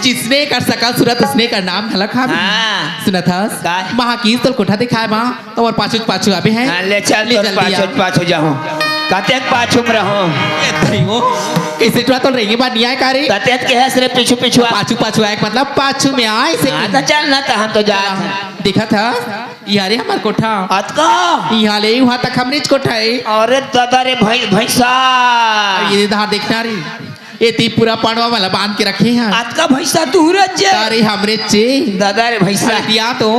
जिसने कर सका सूरत उसने का नाम हलक हा। हाँ। सुना था का? वहाँ की तो कोठा दिखाए माँ तो और पाछू पाछू आबे हैं। हाँ, ले चल ले तो जल्दी आ। पाछो जाऊँ कतेक पाछू में रहूँ? कैसे टूरा तो रहेंगे बात नहीं आए का रे? कतेक के है सिर्फ पीछू पीछू पाछू पाछू आए मतलब पाछू में आए से हाँ तो चल ना, तो हम तो जा देखा था यहाँ रे हमार कोठा अतका यहाँ ले वहाँ तक हमरे कोठा है। अरे दादा रे भैंसा ये धार देखना रे, ये ती पूरा पांडवा वाला बांध के रखे हैं। अतका भैंसा दूर अरे हमरे चे दादा रे भैंसा दिया तो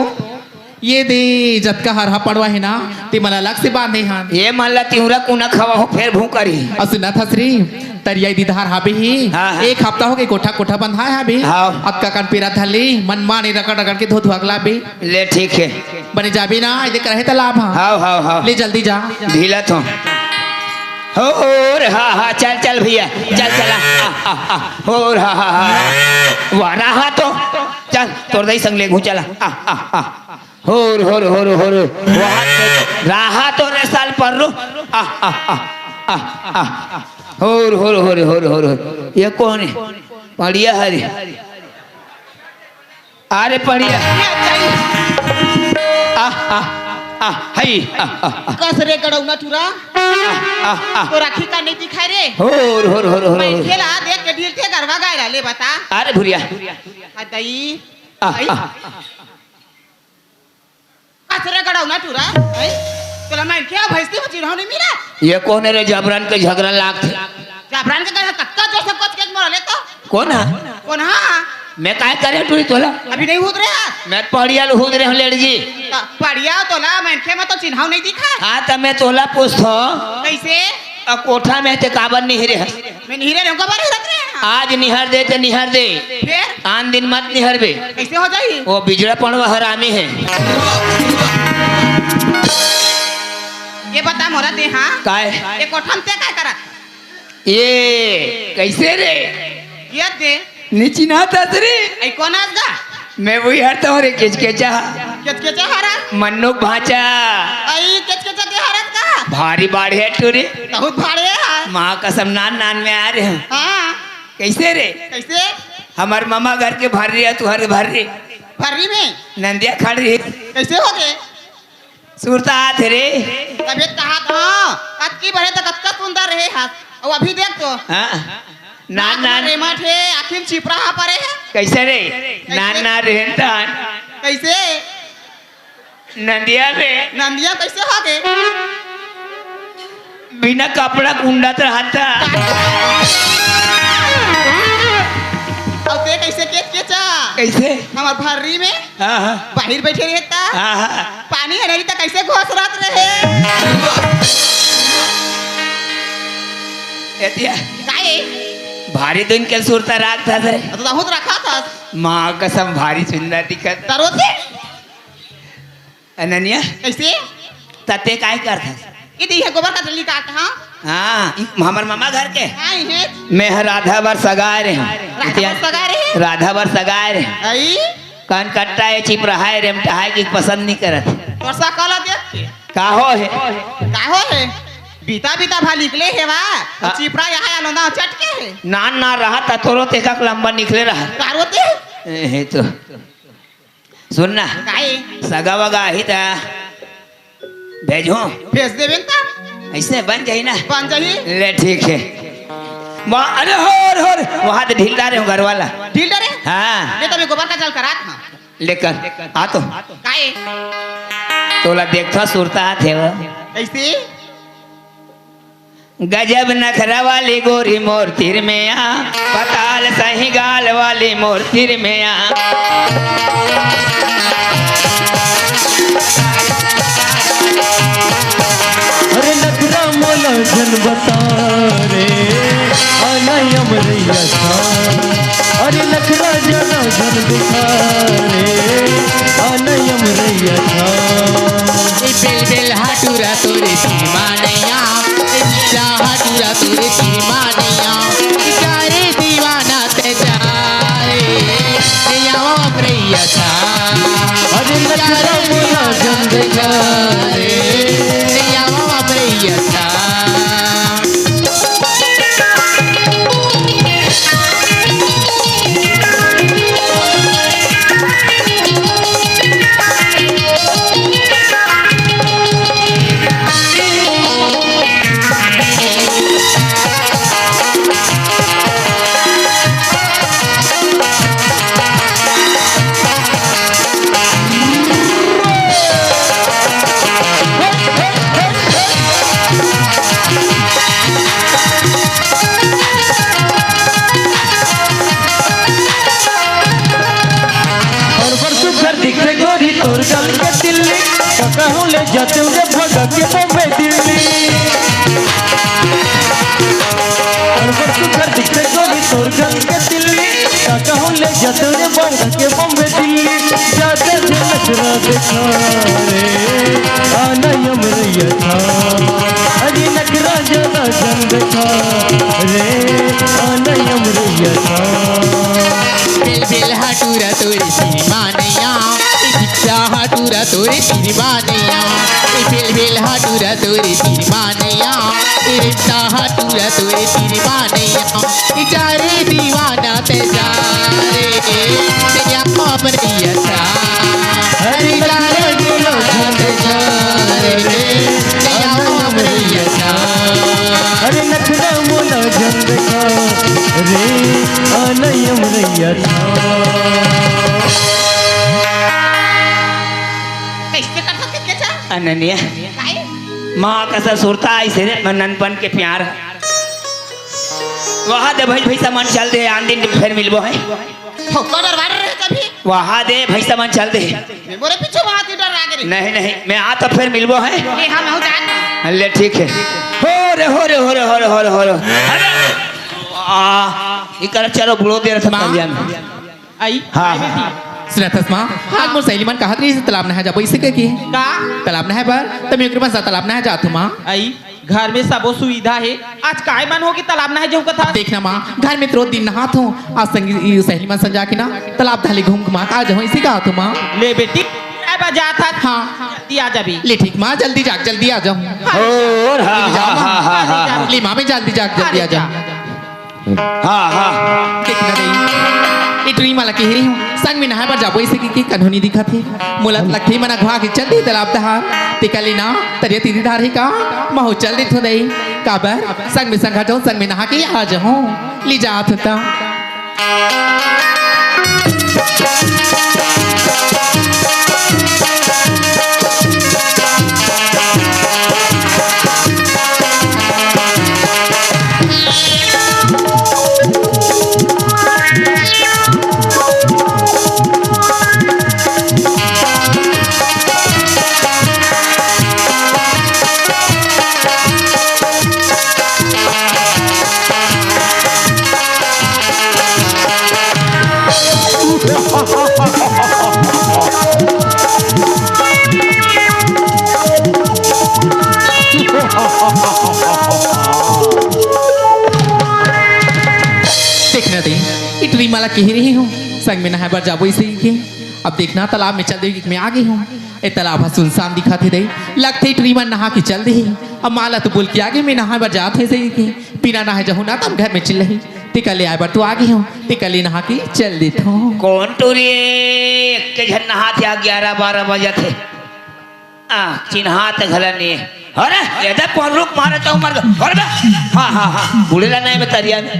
ये दे जतका हरहा पड़वा है ना ते मला अलग से बांधे हैं। ये मान तिहरा कुना खवा हो फिर भू करी। और सुना था श्री तरिया दीदार हाबे ही हाँ, हाँ। 1 हफ्ता हो गए कोठा कोठा बंधा है अभी। हाँ। अक्का कान पेरा धली मन माने रगड़ रगड़ के धो धो अगला बे ले ठीक है, बने जाबे ना ये करे तालाब हां। हाँ हाँ हाँ ले जल्दी जा। ढीला तो हो और हाँ हाँ चल चल भैया चल चला और हाँ हाँ हाँ वाना हाँ तो चल तोर दई संग ले घू चला होर राहा तो रे साल पर रो होर ये कौन है? पढ़िया हरी अरे पढ़िया हई कसरे गड़ौना टूरा तो राखी का नहीं दिखाई रे। होर मैं खेला देख के ढील थे गरवा गायला ले बता। अरे भुरिया दई कसरे गड़ौना टूरा है तोला मैं क्या भैंसी बची रहने मिला। ये कौन है रे? जबरन के झगड़ा लाग थे। जाफरान के घर कत्ता जो सब कुछ के मोरले तो कौन है? कौन हां मैं काय करे टूरी तोला? अभी नहीं हुद रहा। मैं पढ़िया हुद रहे लड़की पढ़िया तोला मैं खे में तो चिन्हाव नहीं दिखा। हाँ तो मैं तोला पूछतो कैसे कोठा में ते काबर नहीं रहे? मैं नहीं रहे कबर रख रहे आज निहर दे ते निहर दे, फिर आन दिन मत निहर बे। कैसे हो जाई? वो बिजड़ा पड़वा हरामी है। ये बता मोरा दे। हाँ काय ये कोठम ते काय करा? ये कैसे रे? ये दे नीची ना तसरी आई कौन आजगा? मैं वही हर तो रे किचकेचा केच केच हरा मन्नुक भाचा आई केच केच दे हरत का भारी बाढ़ है टूरी बहुत भाड़े है। माँ कसम नान नान में आ रहे हैं। हाँ कैसे रे कैसे हमार मामा घर के भर रही है तुहर भर रही फर्री में नंदिया खड़ रही कैसे हो गए? सुरता हाथ रे तबियत कहा था अतकी बढ़े तो कतका सुंदर रहे हाथ और अभी देख तो हाँ नान नान रेमट है आखिर चिपरा परे है। कैसे रे नान नान रहन कैसे नंदिया में नंदिया कैसे हो गए? बिना कपड़ा कुंडा तो रहता और ते कैसे के चा कैसे हमार फर्री में हाँ हाँ बाहर बैठे रहता हाँ हाँ पानी है नहीं तो कैसे घोष रात रहे? एतिया काहे भारी दिन के सुरता राख था रे तो बहुत रखा था माँ कसम भारी सुंदर दिखत तरोते अनन्या कैसे तते काय करता ये दी है गोबर का टल्ली काट हाँ हाँ हमार मामा घर के आई है मैं राधा बर सगाए रहे राधा सगा रहे राधा बर सगाए रहे आई कान कट्टा है चिप रहा है रेमटा है कि पसंद नहीं करत वर्षा काला देख के काहो है काहो है बीता बीता भा निकले है वा चिपरा यहाँ आलो ना चटके है नान ना रहा था तोरो तेका लंबा निकले रहा कारोते है तो सुनना काहे सगा वगा ही था भेजो भेज देबे ता ऐसे बन जाई ना बन जाही ले ठीक है अरे होर होर वहाँ तो ढीलदार है घर वाला ढील डरे हाँ ये तो मैं गोबर का जल करा था लेकर आ तो काहे तोला देखता सुरता थे वो कैसे गजब नखरा वाली गोरी मोर तीर में आ पताल सही गाल वाली मोर तीर में आ अरे नखरा मोला जन बता रे आलयम रैया था अरे नखरा जना जन दिखा रे आलयम रैया था बेल बेल हाटूरा तोरे दीवानैया नीला हाटूरा तोरे दीवानैया जारे दीवाना ते जाए नैया प्रिया था अरे नखरा मोला जन दिखा रे नैया प्रिया था दिखे गोरी तोर गल के दिल्ली कहूँ ले जाते रे भगा के बॉम्बे दिल्ली और बरसू घर दिखे गोरी तोर गल के दिल्ली कहूँ ले जाते रे भगा के बॉम्बे दिल्ली जाते थे नखरा दिखा रे आना यम रैया था अरे नखरा ज्यादा जन दिखा रे आना यम रैया था बेल बेल हाटूरा तोरे दीवानैया भिक्षा हाटूरा तोरे दीवानैया बेल बेल हाटूरा तोरे दीवानैया रिश्ता हाटूरा तोरे दीवानैया जारे दीवाना ते जारे तेरा अपरिया था हरि जारे बोलो जाते जारे तेरा अपरिया था अरे नखरा मोला जन दिखा रे आलयम रैया था कैसे कर सकते के चा अनन्या काहे माँ का सुरता ऐसे ननपन के प्यार वहाँ दे भाई भैसा मन चल दे आन दिन फिर मिलबो है ठोकर दरबार रहे तभी वहाँ दे भैसा मन चल दे मैं बोले पीछे वहां से डर लागे रे नहीं नहीं मैं आ तो फिर मिलबो है ये हम हो जान ले ठीक है हो रे हो रे हो रे हो रे हो रे हो रे अरे इकर चलो बुलो दे रहा था में आई हाँ हाँ सुनतस माँ आज मोर सहेली मन कहत रही तालाब नहा जाबो इसे के की का तालाब नहाए बर तब एकरे पास तालाब नहाए जात माँ आई घर में सबो सुविधा है आज काय मन होगी तालाब नहाए जाऊं कथा देखना माँ घर में तो रोज दिन नहात हूँ आज संगी सहेली मन संजा के ना तालाब धाले घूम घुमा के आ जाऊँ इसी का माँ ले बेटी नहाए बजा था। हाँ। जल्दी आ जाबी। ले ठीक माँ जल्दी जाग जल्दी आ जाओ। और हाँ ले माँ भी जल्दी जाग जल्दी आ जाओ। देखना नहीं इतनी माला कह रही हूँ संग में नहाए पर जाबो इसे की कन्होनी दिखा थी मुलत लगती मना घुआ के चल दी तालाब दहार तिकली ना तरिया तीरी धारी का महु चल दी थो दई काबर संग में संग जाऊं संग में नहा के आ जाऊं ली जात था। देखना दे इतनी माला कह रही हूँ संग में नहाए पर जाबो इसे के अब देखना तालाब में चल देगी मैं आ गई हूँ ए तालाब सुनसान दिखा थे दे लगते इतनी मार नहा के चल रही अब माला तो बोल के आगे मैं नहाए पर जाते सही के बिना नहाए जाऊँ ना तब घर में चिल रही तिकले आए पर तो आ गई हूँ तिकले नहा के चल देता हूँ। कौन टूरी के झन नहाते 11-12 बजे थे चिन्हात घलनी अरे ये पौन रुक मारे तो मर गए। हाँ बुढ़ेला नहीं में तरिया में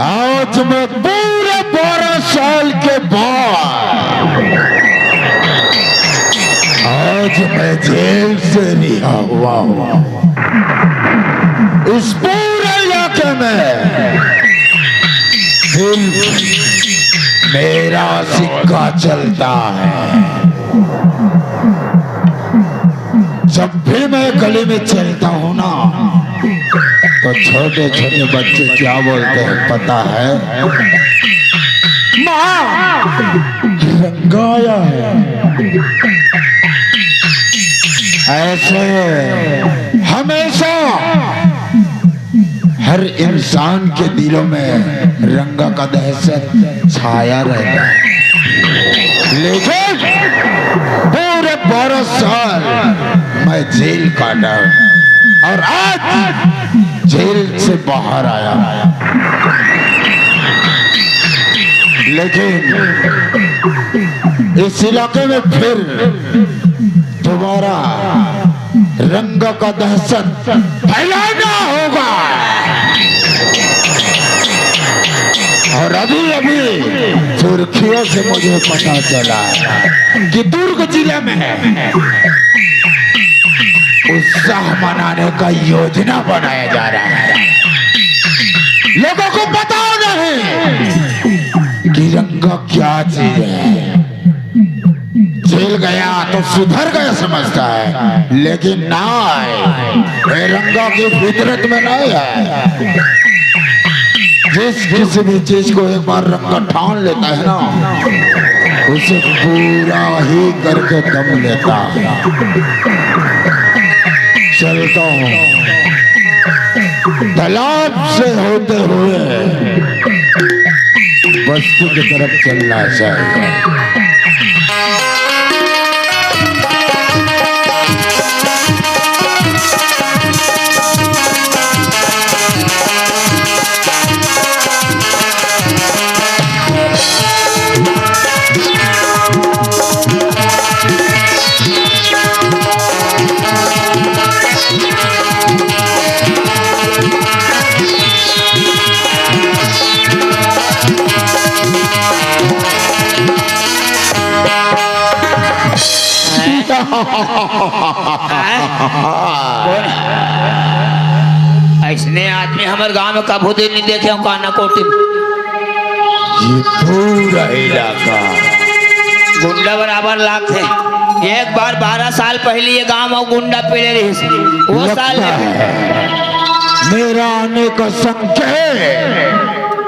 आज मैं पूरे 12 साल के बाद आज मैं जेल से रिहा हुआ हूँ। इस पूरे इलाके में सिर्फ मेरा सिक्का चलता है। जब भी मैं गली में चलता हूँ ना तो छोटे छोटे बच्चे क्या बोलते हैं पता है? माँ रंगाया है। ऐसे हमेशा हर इंसान के दिलों में रंगा का दहशत छाया रहता है। लेकिन पूरे 12 साल मैं जेल काटा और आज जेल से बाहर आया, लेकिन इस इलाके में फिर दोबारा रंग का दहशत फैलाना होगा। और अभी अभी सुर्खियों से मुझे पता चला कि दुर्ग जिले में उत्साह मनाने का योजना बनाया जा रहा है। लोगों को बताओ नहीं कि रंगा क्या चीज है। जेल गया तो सुधर गया समझता है, लेकिन ना है रंगा की फितरत में नहीं है। जिस किसी भी चीज को एक बार रंगा ठान लेता है ना, उसे पूरा ही करके दम लेता है। चलता हूँ तालाब से होते हुए बस्ती की तरफ चलना चाहिए। ऐसने आदमी हमारे गांव में कभी दिन नहीं देखे हम काना कोटी। ये पूरा इलाका गुंडा बराबर लाख थे। एक बार 12 साल पहले ये गांव में गुंडा पीले रही वो साल मेरा आने का संकेत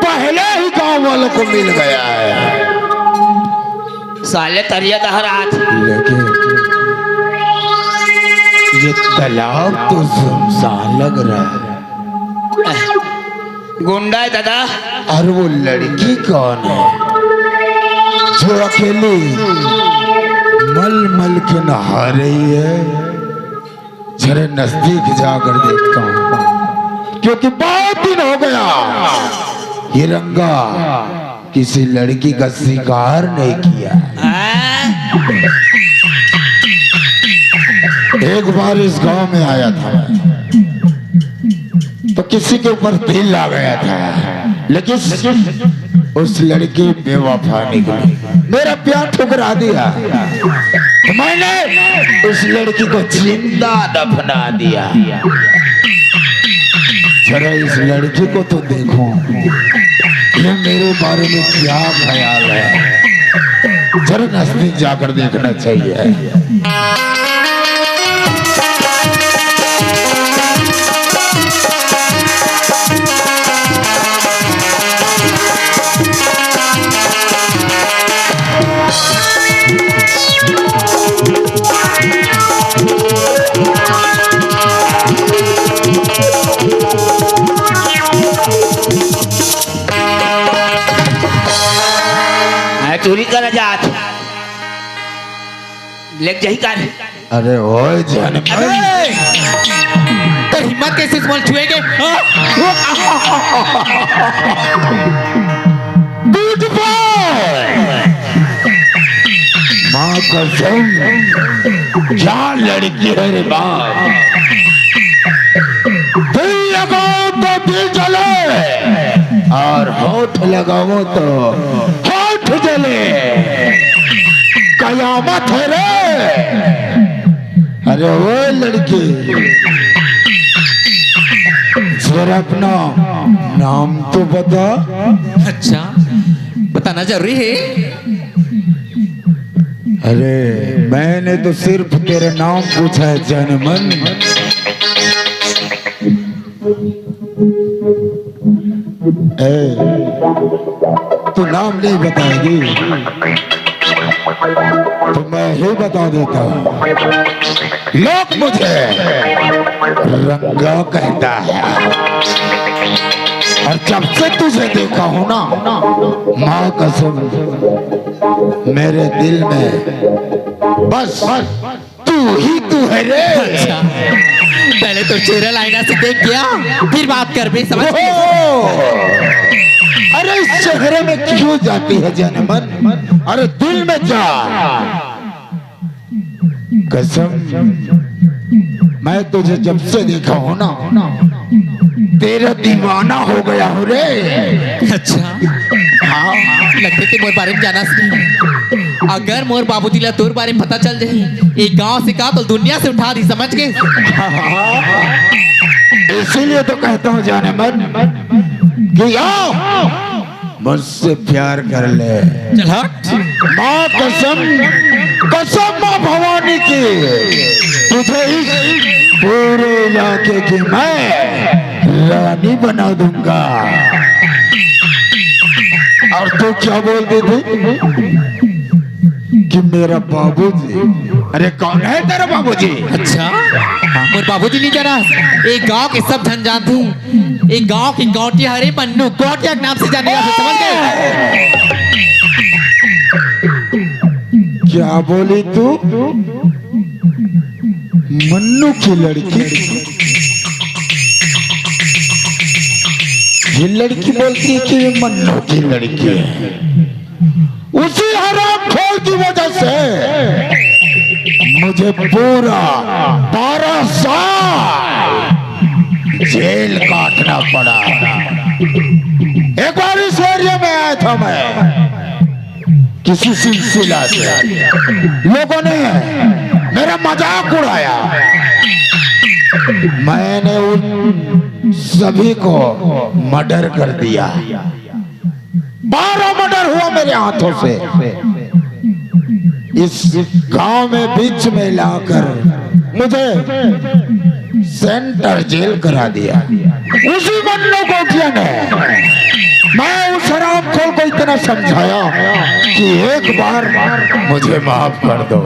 पहले ही गांव वालों को मिल गया है। साले तरिया दहर हाथ, लेकिन ये तालाब तो सुनसान लग रहा है। गुंडा है दादा और वो लड़की कौन है जो अकेली मल मल के नहा रही है? जरा नजदीक जाकर देखता हूँ, क्योंकि बहुत दिन हो गया ये रंगा किसी लड़की का शिकार नहीं किया। एक बार इस गांव में आया था तो किसी के ऊपर दिल आ गया था, लेकिन उस लड़की बेवफा निकली, मेरा प्यार ठुकरा दिया। तो मैंने उस लड़की को जिंदा दफना दिया। जरा इस लड़की को तो देखो, ये मेरे बारे में क्या ख्याल है, जरा नजदीक जाकर देखना चाहिए। चोरी कर जात लेक जही कर। अरे ओए जान, तो हिम्मत कैसे बोल छुएगे? गुड बॉय, माँ कसम क्या लड़की है रे बाप। दिल लगाओ तो दिल जले, और होठ लगाओ तो होठ जले, कयामत है रे। अरे वो लड़की, जरा अपना नाम तो बता। अच्छा, बताना जरूरी है? अरे मैंने तो सिर्फ तेरा नाम पूछा है जनमन। तू नाम नहीं बताएगी तो मैं ही बता देता हूँ। लोग मुझे रंगा कहता है, और जब से तुझे देखा हूं ना, माँ कसम मेरे दिल में बस तू है रे। अच्छा, पहले तो चेहरा आईना से देख गया, फिर बात कर भी, समझ गए? अरे इस चेहरे में क्यों जाती है जनमन? अरे दिल में जा। कसम मैं तुझे जब से देखा हूं ना, तेरा दीवाना हो गया हूँ रे। अच्छा, हाँ, लगते थे मोर बारे में जाना सी। अगर मोर बाबूजी ला तोर बारे में पता चल जाए, एक गांव से का तो दुनिया से उठा दी, समझ गए? इसीलिए तो कहता हूँ जाने मन कि आओ मुझसे प्यार कर ले। चल हट। माँ कसम, कसम माँ भवानी की, तुझे इस पूरे इलाके की मैं रानी बना दूंगा। और तू क्या बोलती थी कि मेरा बाबूजी? अरे कौन है तेरा बाबूजी? अच्छा, मोर बाबूजी नहीं जाना, एक गांव के सब जन जानते हैं। एक गांव की गौटिया हरे मन्नू गौटिया के नाम से जाने जाते, समझ गए? क्या बोली तू? मन्नू की लड़की? ये लड़की बोलती है कि ये मन्नू की लड़की है। उसी हरामखोर की वजह से मुझे पूरा 12 साल जेल काटना पड़ा। एक बार इस एरिया में आया था मैं किसी सिलसिला से, लोगों ने मेरा मजाक उड़ाया। मैंने उन सभी को मर्डर कर दिया। 12 मर्डर हुआ मेरे हाथों से। इस गांव में बीच में लाकर मुझे सेंटर जेल करा दिया उसी मन्नू कोटिया ने। मैं उस हरामखोर को इतना समझाया कि एक बार मुझे माफ कर दो,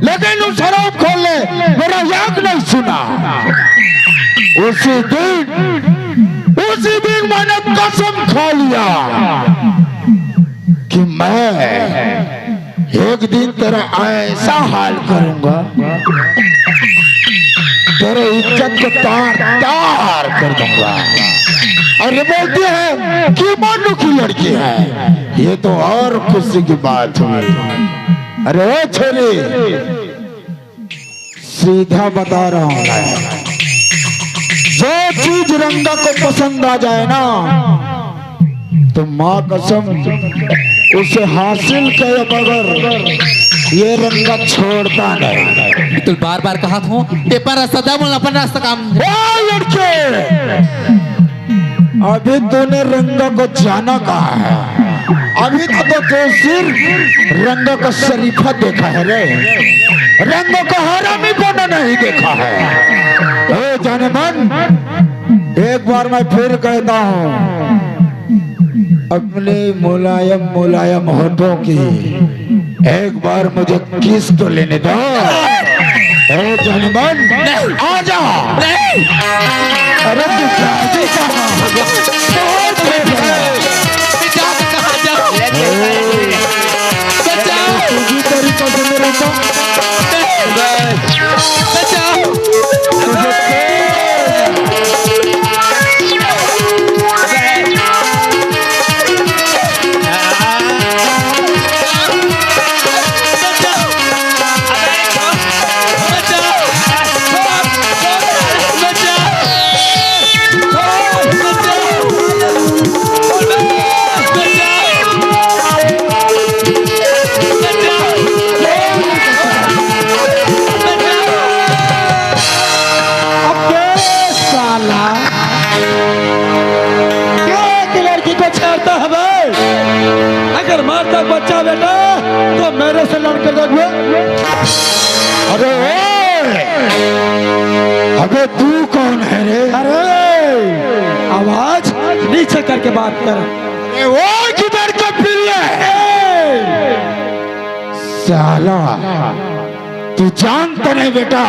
लेकिन उस हरामखोर ने मेरा याद नहीं सुना। उसी दिन उसी दिन मैंने कसम खा लिया कि मैं एक दिन तेरा ऐसा हाल करूंगा, तेरे इज्जत को तार तार कर दूंगा। और ये बोलती है कि मानू की लड़की है, ये तो और खुशी की बात हुई। अरे ओ छोरी, सीधा बता रहा हूं मैं, जो चीज रंगा को पसंद आ जाए ना, तो माँ कसम उसे हासिल किए बगैर ये रंगा छोड़ता नहीं। तू बार बार कहा था पेपर रास्ता था, बोल अपन रास्ता काम। ओ लड़के, अभी तूने रंगा को जाना कहा है, अभी तो सिर्फ रंगा का शरीफा देखा है रे, रंगा का हरामी बना नहीं देखा है। ए जाने मन, एक बार मैं फिर कहता हूँ, अपने मुलायम मुलायम होठों की एक बार मुझे किस तो लेने दो। ए जाने मन, आजा। अरे तू राजी कहाँ? तुझी तरीका से मेरे को बच्चा बेटा तो मेरे से लड़के देखो। अरे अबे तू कौन है रे? अरे आवाज नीचे करके बात कर। अरे वो किधर का पिल्ले? साला तू जानता नहीं बेटा,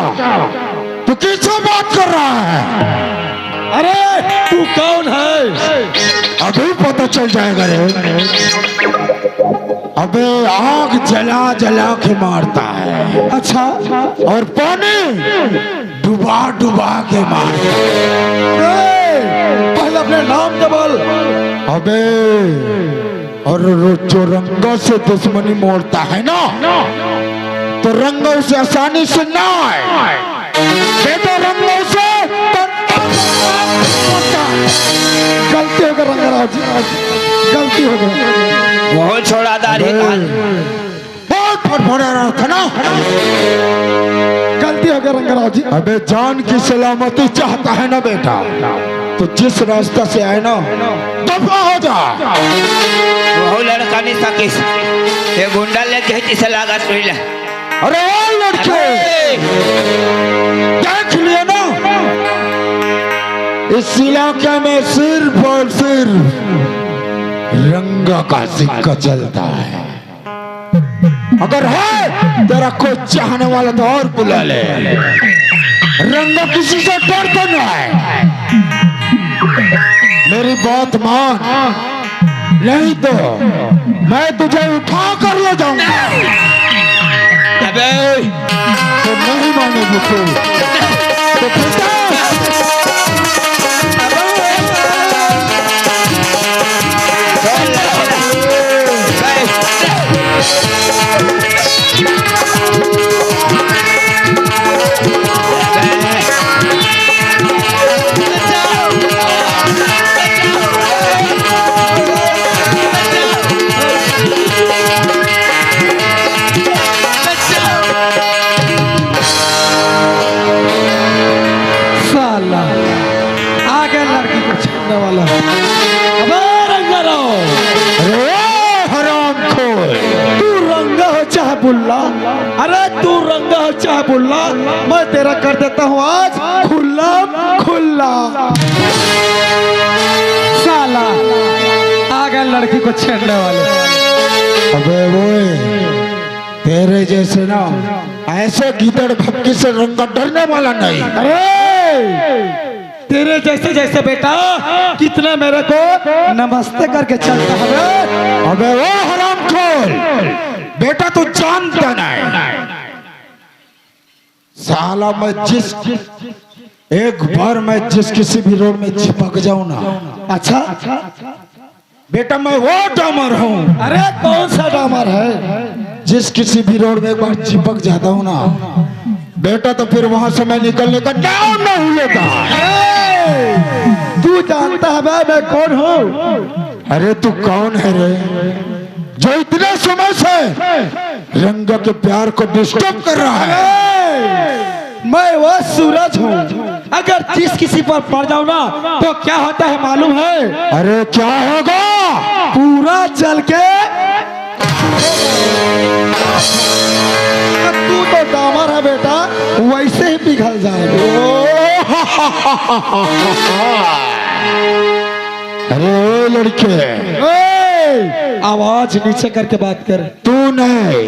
तू किससे बात कर रहा है? अरे तू कौन है? अभी पता चल जाएगा रे। अबे आग जला जला के मारता है। अच्छा, और पानी डुबा डुबा के मारता है। पहले अपने नाम तो बोल। अबे और जो रंगा से दुश्मनी मोड़ता है ना, तो रंगा उसे आसानी से ना आए, बेटा रंगा उसे गलती हो गई रंगराव जी, गलती हो गई। वो छोड़ा दाढ़ी बहुत फड़फड़ा रहा था ना, गलती हो गई रंगराव जी। अबे जान की सलामती चाहता है ना बेटा, तो जिस रास्ता से आए ना दफा हो जा। वो लड़का नहीं था किस ये गुंडा लेके जिसे लगा तुझे। अरे लड़के देख लिया ना, इस इलाके में सिर्फ और सिर्फ रंगा का सिक्का चलता है। अगर है तेरा कोई चाहने वाला तो और बुला ले, रंगा किसी से डरता नहीं है। मेरी बात मान, नहीं तो मैं तुझे उठा कर ले जाऊंगा। अबे तो नहीं मानेगी तू तो पिता। वाला हराम खोर, तू रंगा हो चाहे बुल्ला, अरे तू रंगा हो चाहे बुल्ला, मैं तेरा कर देता हूँ आज खुल्ला खुल्ला। साला आ गए लड़की को छेड़ने वाले। अबे वो तेरे जैसे ना ऐसे गीदड़ भक्की से रंगा डरने वाला नहीं। अरे तेरे जैसे जैसे बेटा कितने मेरे को नमस्ते करके चलता है। अबे वो हरामखोर, बेटा तू जानता नहीं साला, मैं जिस एक बार मैं जिस किसी भी रोड में चिपक जाऊं ना, अच्छा बेटा मैं वो डामर हूँ। अरे कौन सा डामर है? जिस किसी भी रोड में एक बार चिपक जाता हूँ ना बेटा, तो फिर वहां से मैं निकलने का नाम नहीं लेता। तू जानता है मैं कौन हूँ? अरे तू कौन है रे, जो इतने समय से रंगा के प्यार को डिस्टर्ब कर रहा है? मैं वो सूरज हूँ। अगर जिस किसी पर पड़ जाऊँ ना तो क्या होता है मालूम है? अरे क्या होगा? पूरा जल के तू तो डामर है बेटा, वैसे ही पिघल जाएगा। अरे लड़के, आवाज नीचे करके बात कर। तू नहीं,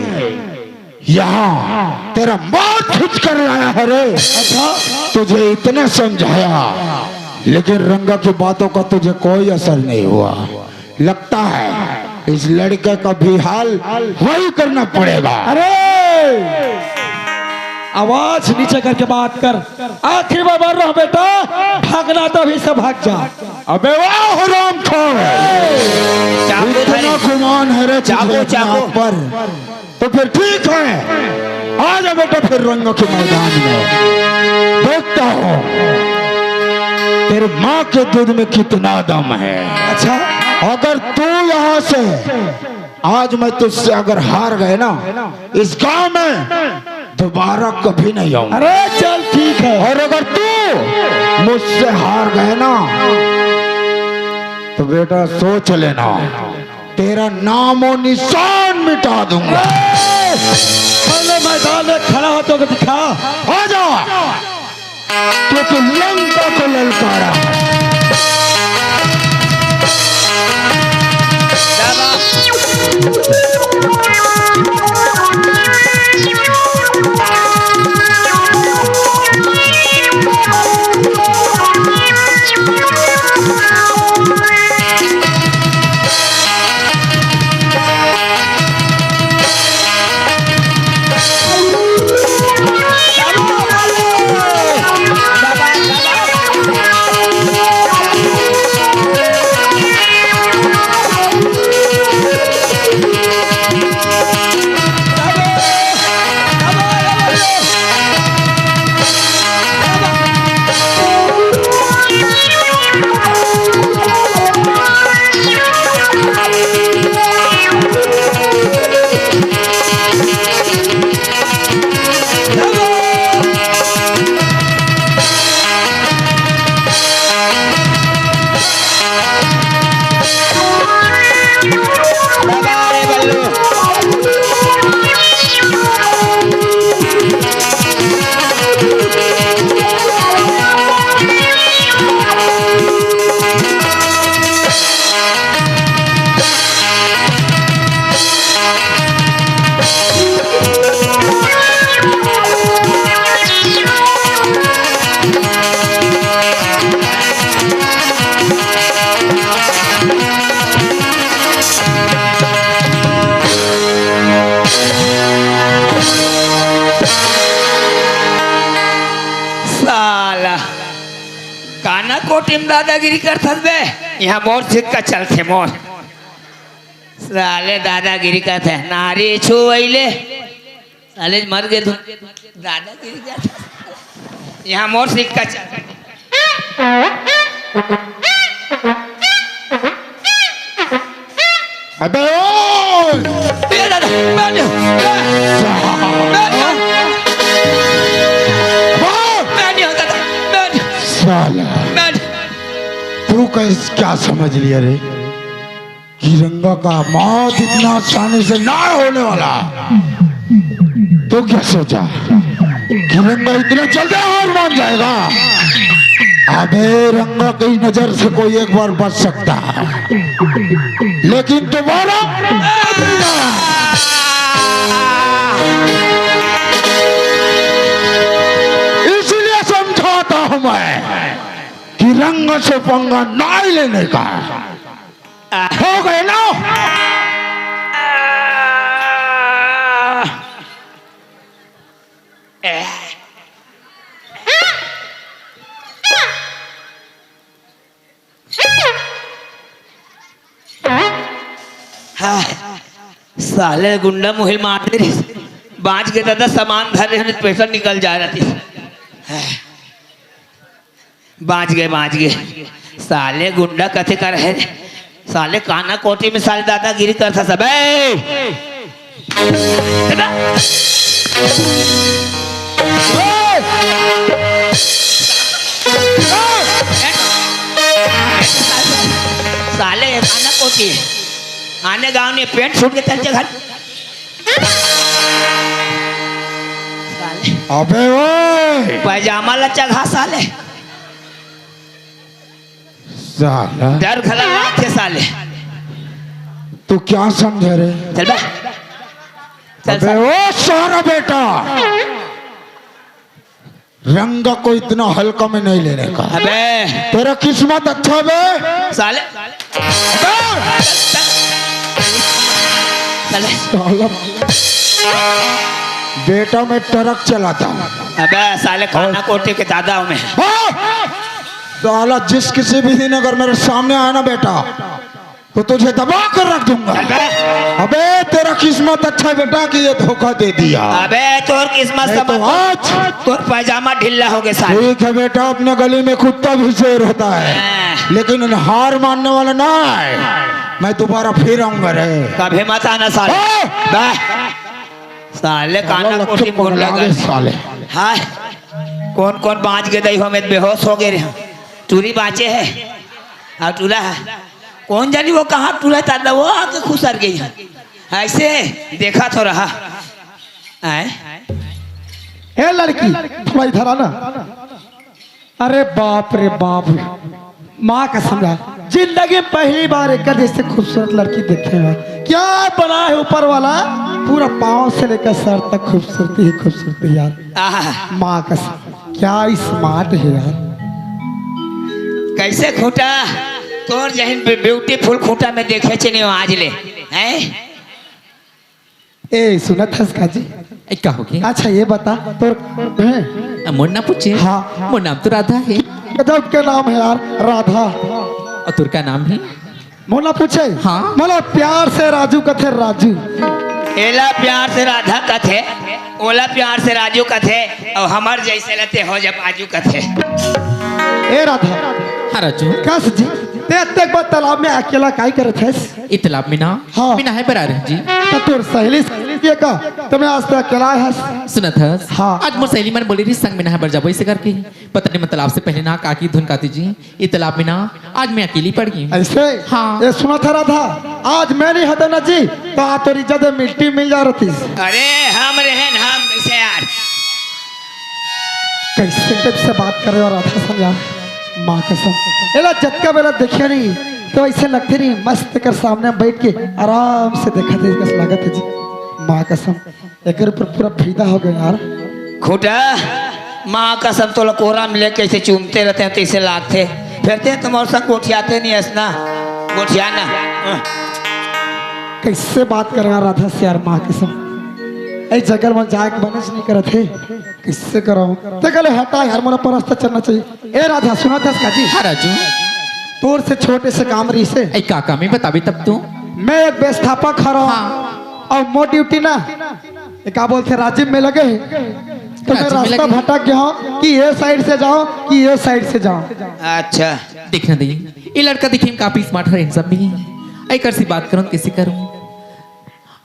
यहाँ तेरा मौत खींच कर लाया है रे। अच्छा तुझे इतना समझाया लेकिन रंगा की बातों का तुझे कोई असर नहीं हुआ। लगता है इस लड़के का भी हाल वही करना पड़ेगा। अरे आवाज नीचे करके बात कर। आखिर में मर रहा बेटा, भागना तो अभी से भाग जा। अबे वाह हरामखोर, इतना गुमान है रे तुझे अपने आप पर, तो फिर ठीक है, आ जा बेटा फिर रंगों के मैदान में। देखता हूँ तेरे माँ के दूध में कितना दम है। अच्छा अगर तू यहाँ से आज मैं तुझसे अगर हार गए ना, इस गांव में दोबारा कभी नहीं आऊंगा। अरे चल ठीक है। और अगर तू मुझसे हार गए ना तो बेटा सोच लेना, तेरा नाम और निशान मिटा दूंगा। पहले मैदान में खड़ा हो तो दिखा। आ जा, क्योंकि लंका को ललकारा। काना कोटिम दादागिरी करथस बे, यहाँ मोर सिक्का चलते मोर साले दादागिरी करते नारी छुले साले मर गए दादागिरी करते यहाँ मोर सिक्का चल। अबे ओए! दादा साला तू क्या समझ लिया रे कि रंगा का मौत इतना आसानी से ना होने वाला? तो क्या सोचा कि रंगा इतना जल्दी हार मान जाएगा? अबे रंगा की नजर से कोई एक बार बच सकता है लेकिन दोबारा इसलिए समझाता हूं मैं रंग से पंगा नहीं लेने का। हो गए ना? साले गुंडा मुहिल मारते रहे, बाँच के दादा सामान धर रहे पैसा निकल जा रहा थी। बाँच गए साले गुंडा कथे कर रहे साले काना कोठी में साले दादागिरी करता सब। साले काना कोठी आने गांव ने पेंट छूट के चल घर। अबे ओए पैजामा लच्चा घा साले साला डर खला थे साले। तू क्या समझे रे? चल बे चल अबे ओ सारा बेटा, रंग को इतना हल्का में नहीं लेने का। अबे तेरा किस्मत अच्छा बे साले साला बेटा मैं ट्रक चलाता हूँ। अबे साले खाना कोटे के दादा हूँ मैं। साला जिस किसी भी दिन अगर मेरे सामने आया ना बेटा तो तुझे दबा कर रख दूंगा। अबे तेरा किस्मत अच्छा है बेटा कि ये धोखा दे दिया। अबे तोर किस्मत नहीं तो आज तोर पैजामा ढीला हो गया साले। ठीक है बेटा, अपने गली में कुत्ता भी शेर होता है लेकिन हार मानने वाला ना है। मैं दोबारा फिर आऊंगा रे। कभी मत आना साले। साले काना कोठी मोड़ लगा साले। हाँ कौन कौन बाँच गए दही हमें बेहोश हो गए रे। टूरी बाँचे है और टूरा है कौन जानी वो कहाँ टूरा था वो आके खुसर गई है। ऐसे देखा तो रहा। ए लड़की थोड़ा इधर आना। अरे बाप रे बाप, माँ का समझा जिंदगी में पहली बार एक जैसे खूबसूरत लड़की देखे हैं। क्या बना है ऊपर वाला, पूरा पाँव से लेकर सर तक खूबसूरती ही खूबसूरती यार। माँ का क्या स्मार्ट है यार। कैसे खूटा तोर जहन ब्यूटीफुल खूटा में देखे चे नहीं आज ले हैं। ए सुना था इसका जी। क्या हो गया? अच्छा ये बता तोर मोर नाम पूछे। हाँ मोर नाम तो राधा है। गजब के नाम है यार, राधा। और तुर का नाम है? मोला पूछे। हाँ मोला प्यार से राजू कथे। राजू एला प्यार से राधा कथे, ओला प्यार से राजू कथे और हमार जैसे लते हो जब आजू कथे। ए राधा। हाँ राजू। कस जी ते तक बात तालाब में अकेला काई करत है? ये तालाब में ना हाँ बिना है बरा रहे जी। तो तोर सहेली ये का तुम्हें आज तक अकेला है? सुना था हाँ। आज मोर सहेली मन बोली रही संग में ना बर जाबो इसे करके। पता नहीं मैं तालाब से पहले ना काकी धुन गाती जी ये तालाब में ना आज मैं अकेली पड़ गई। ऐसे? हाँ। ये सुना था राधा, आज मैं नहीं हता ना जी तो आ तोरी जद मिट्टी मिल जा रही। अरे हम रहन हम कैसे यार कैसे टाइप से बात कर रहे हो राधा समझा। माँ कसम एला जटका बेला देखिए नहीं तो ऐसे लगते नहीं मस्त कर सामने बैठ के आराम से देखा थे कस लागत है जी। माँ कसम एक ऊपर पूरा फीदा हो गया यार। खूटा माँ का सब तो कोरा में लेके ऐसे चूमते रहते हैं तो इसे लागते फिरते तुम्हारे संग गोठियाते नहीं ऐसा गोठियाना। कैसे बात कर रहा राधा से यार। माँ कसम ऐ जगह में जाके बनस नहीं करत है। किससे कराऊं तो कहले हटा यार मोरा पर रास्ता चलना चाहिए। ए राधा सुना था इसका जी। हाँ राजू। तोर से छोटे से काम रही से ऐ काका में बताबी तब तो। मैं एक व्यवस्थापक खड़ा हूँ और मोर ड्यूटी ना क्या बोलते राजीव में लगे तो मैं राजीव में रास्ता लगे? भटक गया हूँ कि ये साइड से जाओ कि ये साइड से जाओ। अच्छा देखना दी ये लड़का दिखे में काफी स्मार्ट है। इन सब में ऐ कर सी बात करूँ कैसे करूँ।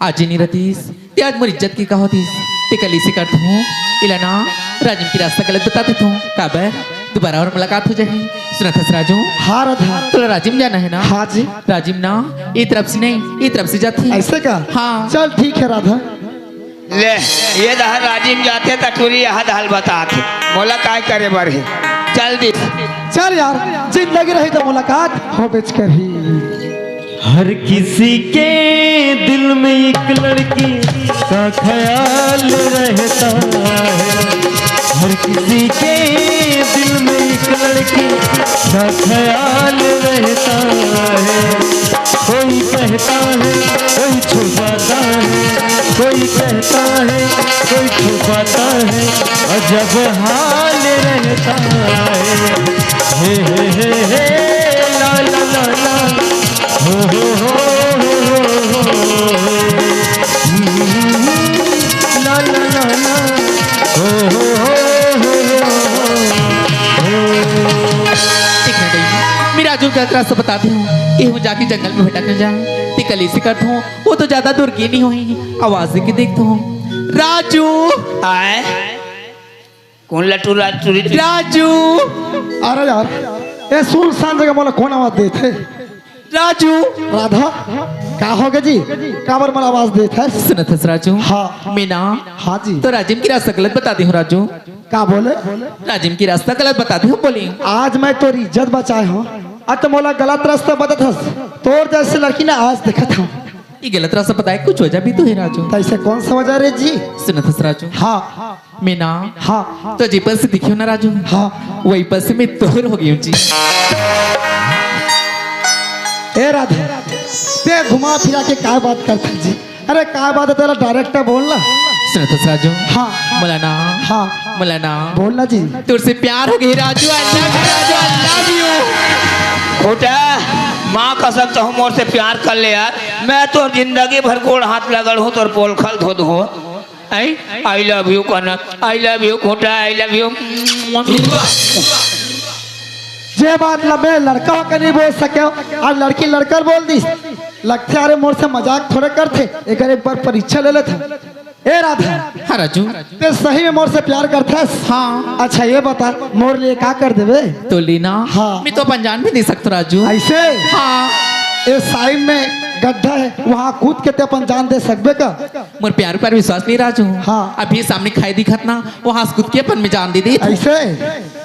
आज नहीं रतीस ते आज मोर इज्जत की कहो थीस ते कल इसे करता हूँ इलाना राजीव की रास्ता गलत बता देता हूँ। काबर दोबारा और मुलाकात हो जाए। सुना था राजू। हाँ राधा। तो राजिम जाना है ना? हाँ जी। राजिम ना ये तरफ से नहीं ये तरफ से जाती है। ऐसे का? हाँ। चल ठीक है राधा। ले ये दहर राजीव जाते तटूरी यहाँ दहल बताते मोला काय करे बर है। चल दी चल यार जिंदगी रही तो मुलाकात हो बेच कर ही। हर किसी के दिल में एक लड़की का ख्याल रहता है। हर किसी के दिल में एक लड़की का ख्याल रहता है। कोई कहता है कोई छुपाता है, कोई कहता है कोई छुपाता है, अजब हाल रहता है। हे ला ला ला ला हो ला ला ला ला मेरा जो रास्ता बताती हूँ ये हूँ जाके जंगल में भटक जा ते कली से करता हूँ वो तो ज्यादा दूर की नहीं हुई आवाज के देखता हूँ राजू आए कौन लटू राजू अरे यार ये सुनसान जगह बोला कौन आवाज देते? राजू राधा का हो गया जी? काबर मला आवाज देता है? सुनत है राजू हाँ मीना हाँ जी। तो राजिम की रास्ता गलत बताती हूँ राजू का बोले? राजिम की रास्ता गलत बताती हूँ बोली आज मैं तोरी इज्जत बचाए हूँ, आज तो मोला गलत रास्ता बता था। तोर जैसे लड़की ना आज देखा था। ये गलत रास्ता बताए कुछ वजह भी तो है राजू। ऐसे कौन सा वजह रे जी? सुनत है राजू हाँ मीना हाँ तो जी पर से दिखियो ना राजू हाँ। वही पर से मैं तोहर हो गई हूँ जी। ए राधा ते घुमा फिरा के क्या बात करता जी? अरे क्या बात है तेरा डायरेक्ट बोलना। सुनत है राजू हाँ मौलाना हाँ मौलाना बोलना जी। तुझसे प्यार हो गई राजू आई लव यू खोटा माँ कसम तो मोर से प्यार कर ले यार। मैं तो जिंदगी भर गोड़ हाथ लगल हूँ तोर पोलखल धो दो। आई लव यू कहना, आई लव यू खोटा, आई लव यू। जे बात लबे लड़का होकर नहीं बोल सके और लड़की लड़कर बोल दी लगते अरे मोर से मजाक थोड़े करते एक बार परीक्षा ले लेते। ए राधा हाँ राजू ते सही में मोर से प्यार करता है? हाँ अच्छा ये बता मोर लिए क्या कर देवे? तो लीना हाँ। मैं तो अपन जान भी नहीं सकता राजू ऐसे हाँ इस साइड में गड्ढा है वहाँ कूद के ते अपन जान दे सकबे का? मोर प्यार पर विश्वास नहीं राजू हाँ। अभी सामने खाई दिखत ना वहाँ से कूद के अपन में जान दे दी ऐसे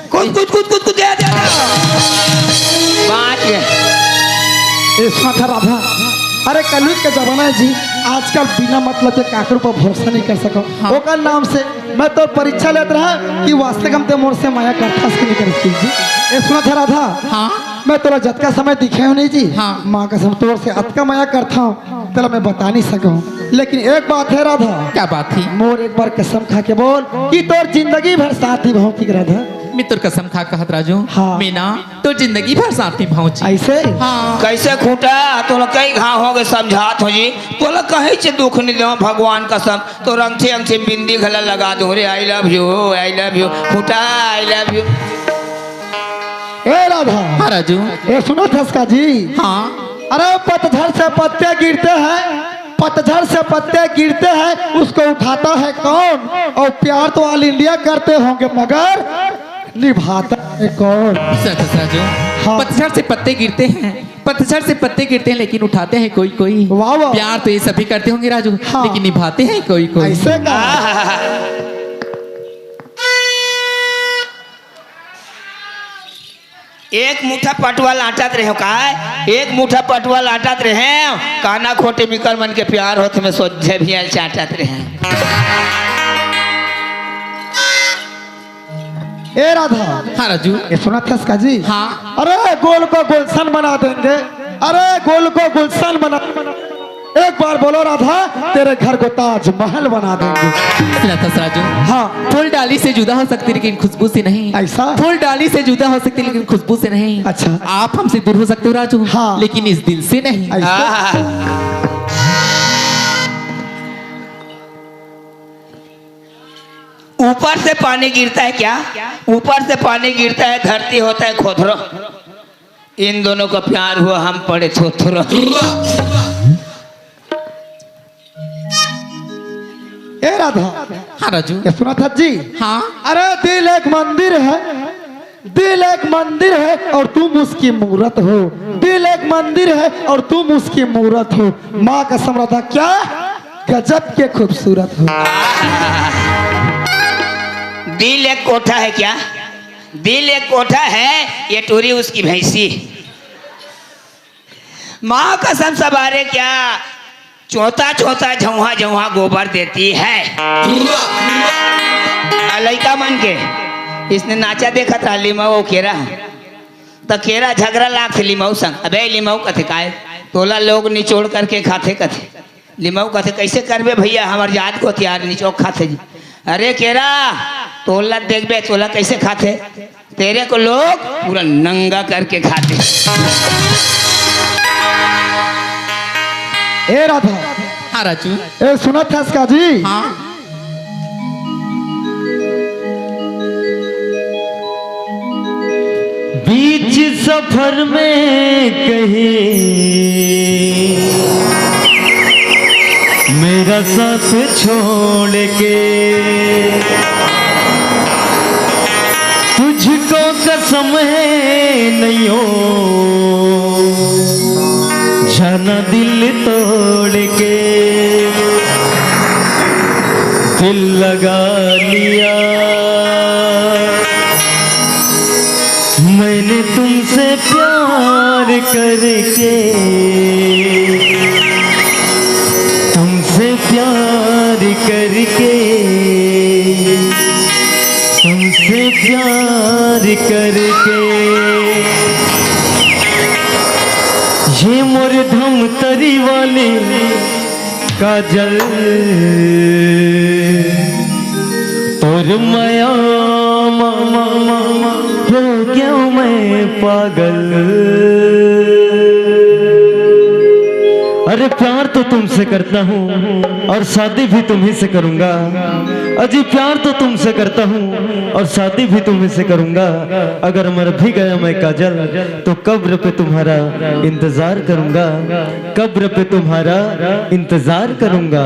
कूद दे बात है। इसमें था राधा अरे कलयुग का जमाना है जी। आजकल बिना मतलब के काकरों पर भरोसा नहीं कर सको। हाँ। ओकर नाम से मैं तो परीक्षा लेता रहा कि वास्तव हम ते मोर से माया करता से नहीं करती जी। ये सुना था राधा हाँ मैं तोरा जतका समय दिखे हो नहीं जी। हाँ। माँ कसम तोर से अतका माया करता हूँ तेरा मैं बता नहीं सका हूँ। लेकिन एक बात है राधा क्या बात थी मोर एक बार कसम खा के बोल कि तोर जिंदगी भर साथ ही भाव की राधा। मैं तुर कसम खा कहत राजू हाँ। मीना तो जिंदगी भर साथ नहीं पहुंची ऐसे हाँ कैसे खूटा तो कई घाव हो गए समझात हो जी तो कहीं से दुख नहीं दो भगवान कसम तो रंगथे अंगथे बिंदी गला लगा दो रे आई लव यू खूटा आई लव यू। ए राधा हाँ राजू ये सुनो ठसका जी। हाँ अरे पतझड़ से पत्ते गिरते हैं, पतझड़ से पत्ते गिरते हैं उसको उठाता है कौन? और प्यार तो ऑल इंडिया करते होंगे मगर निभाता है कौन? राजू हाँ। पतझड़ से पत्ते गिरते हैं लेकिन उठाते हैं कोई कोई वाह वाह। प्यार तो ये सभी करते होंगे राजू हाँ। लेकिन निभाते हैं कोई कोई ऐसे का एक मुठा पटवाल आटत रहे का एक मुठा पटवाल आटत रहे काना खोटे मिकर मन के प्यार होते में सोचे भी चाटत रहे। ए राधा हाँ राजू ये सुना ठसका जी। हाँ अरे गोल को गुलशन बना देंगे, अरे गोल को गुलशन बना। एक बार बोलो राधा तेरे घर को ताजमहल बना देंगे। राजू हाँ फूल डाली से जुदा हो सकती लेकिन खुशबू से नहीं। ऐसा? फूल डाली से जुदा हो सकती लेकिन खुशबू से नहीं। अच्छा। आप हमसे दूर हो सकते हो राजू हाँ। लेकिन इस दिल से नहीं। ऐसा? ऊपर से पानी गिरता है क्या? ऊपर से पानी गिरता है धरती होता है खोथरो। इन दोनों का प्यार हुआ हम पड़े थोथरो। ए राधा हाँ राजू ये सुना था जी। हाँ अरे दिल एक मंदिर है, दिल एक मंदिर है और तुम उसकी मूरत हो। दिल एक मंदिर है और तुम उसकी मूरत हो। माँ का समरथा क्या गजब के खूबसूरत हो। दिल एक कोठा है क्या? दिल एक कोठा है ये टूरी उसकी भैंसी। माँ कसम सवारे क्या चौथा चौथा झौहा झौहा गोबर देती है। लड़का मन के इसने नाचा देखा था लिमाऊ केरा तो केरा झगड़ा लाख लिमाऊ संग अबे लिमाऊ कथे काय तोला लोग निचोड़ करके खाते कथे लिमाऊ कथे कैसे करबे भैया हमार जात को तैयार निचोड़ खाते जी अरे केरा तोला देखबे तोला कैसे खाते तेरे को लोग पूरा नंगा करके खाते। ए राधा हाँ राजू ए सुना था इसका जी हाँ बीच सफर में कहीं मेरा साथ छोड़ के तुझको कसम है नहीं हो जाना दिल तोड़ के दिल लगा लिया मैंने तुमसे प्यार करके तुमसे प्यार करके तुमसे प्यार करके ये मोर धम तरी वाले काजल तोर माया मामा हो क्यों मैं पागल। अरे प्यार तो तुमसे करता हूँ और शादी भी तुम्ही से करूंगा। अजी प्यार तो तुमसे करता हूँ और शादी भी तुम्ही से करूंगा। अगर मर भी गया मैं काजल तो कब्र पे तुम्हारा इंतजार करूंगा। कब्र पे तुम्हारा इंतजार करूंगा।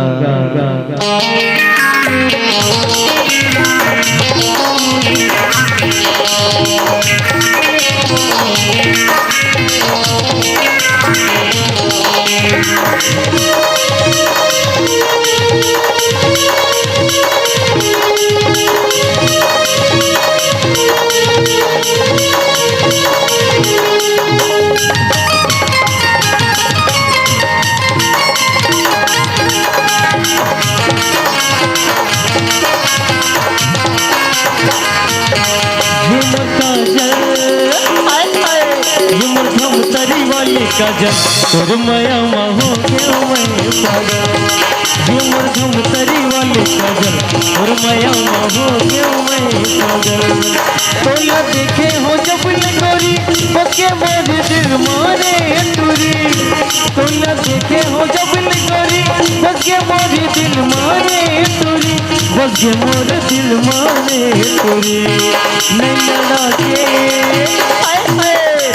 काजल तोर माया हो क्यों मैं पागल। ये मरधम तरी वाली काजल तोर माया हो क्यों मैं पागल। तोला देखे हो जब लगोरी बके मोर दिल मारे टूरी। तोला देखे हो जब लगोरी बके मोर दिल मारे टूरी। बके मोर दिल मारे टूरी। नहीं लड़ा के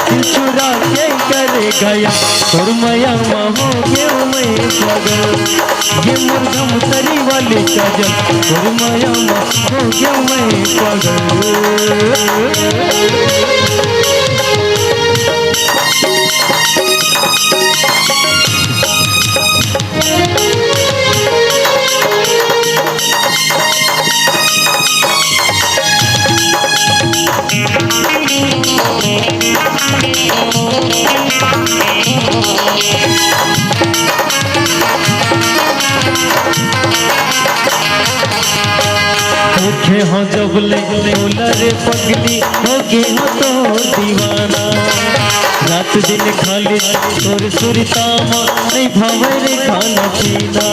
दिल चुरा के कर गया तोर माया हो क्यों मैं पागल। ये मुर्गम तरी वाली काजल तोर माया हो क्यों मैं पागल। ओखे हो जब ले रे पगली हो गे हो तो दीवाना। रात दिन खाली तोर सुरतामा नहीं भावे रे खाना पीना।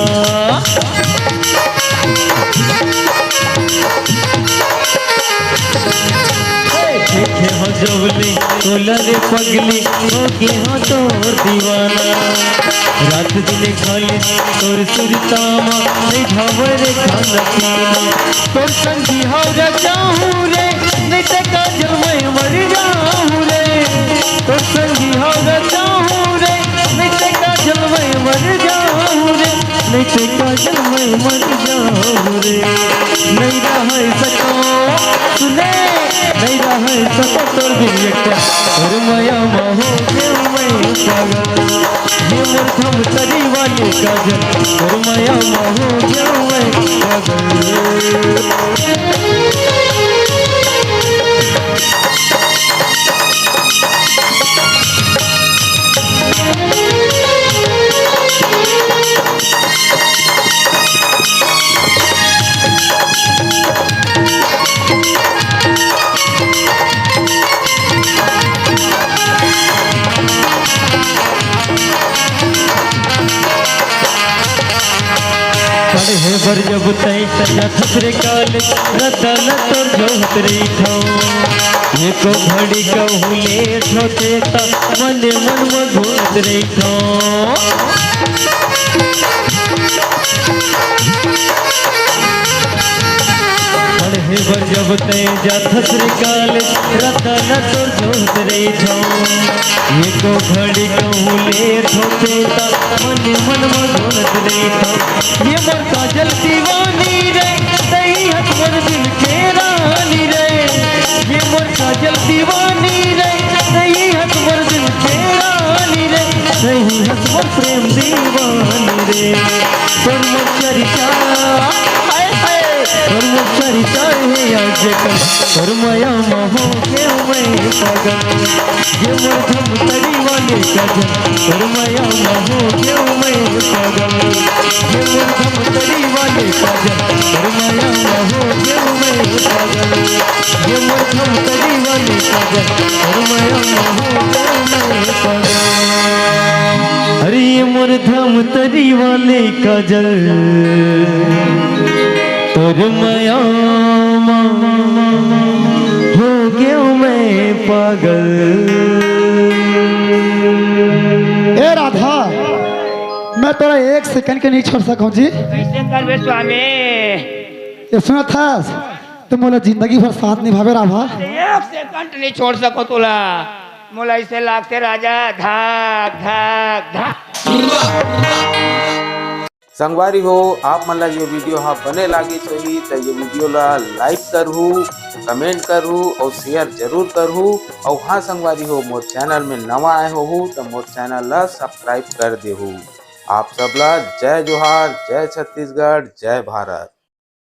देखे हो जब ले रे पगली हो गे हो तो दीवाना। रात दिन खाली तोर सुरतामा नहीं भावे रे खाना पीना। तोर संगी हो जाऊं रे नहीं ते काजल मैं मर जाऊं रे। तोर संगी हो जाऊं रे नहीं ते काजल मैं मर जाऊं रे। नहीं ते काजल मैं मर जाऊं रे। नहीं रह सको सुने नहीं रह सको तोर बिन एक तोर माया हो क्यों मैं पागल। ये मुर्धम तरी वाली काजल तोर माया हो क्यों मैं पागल। पढ़े बर जब तई तया थसरे कॉलेज रतन तोर जो हतरे खाओ एको घड़ी कहूँ लेट होते ता मन मन मधुर रे पढ़े बर जब तय जाथस रे कॉलेज रतन तोर जोत रे एको घड़ी कहूँ लेट होते ता मन मन मधुर रे ये मोर काजल दीवानी रे तई हथ मोर दिल के रानी रे ये मोर काजल दीवानी रे तई हथ मोर दिल के रानी रे तई हथ मोर प्रेम दीवानी रे तोर मोर चरिता हाय हाय तोर मोर चरिता है आज कल तोर माया मोह के मैं पागल ये मोर धम तड़ी वाले काजल तोर माया मोह के मैं पागल ये मोर धम तड़ी वाले काजल तोर माया मोह के मैं पागल ये मोर धम तड़ी वाले काजल तोर माया मोह के मैं पागल अरे ये मोर धम तड़ी वाले काजल तोर माया हो गया मैं पागल। ए राधा, मैं तोरा एक सेकंड के नहीं छोड़ सकूं जी। कैसे करबे स्वामी? ये सुना था तुम बोला जिंदगी भर साथ निभावे राधा। एक सेकंड नहीं छोड़ सको तुला मोला ऐसे लागते राजा धाक धाक धाक। संगवारी हो आप मन ला ये वीडियो हाँ बने लागी सही तो ये वीडियो ला लाइक करहू, कमेंट करहू और शेयर जरूर करहू। और हाँ संगवारी हो मोर चैनल में नवा आए हो तो मोर चैनल ला सब्सक्राइब कर देहू। आप सबला जय जोहार, जय छत्तीसगढ़, जय भारत।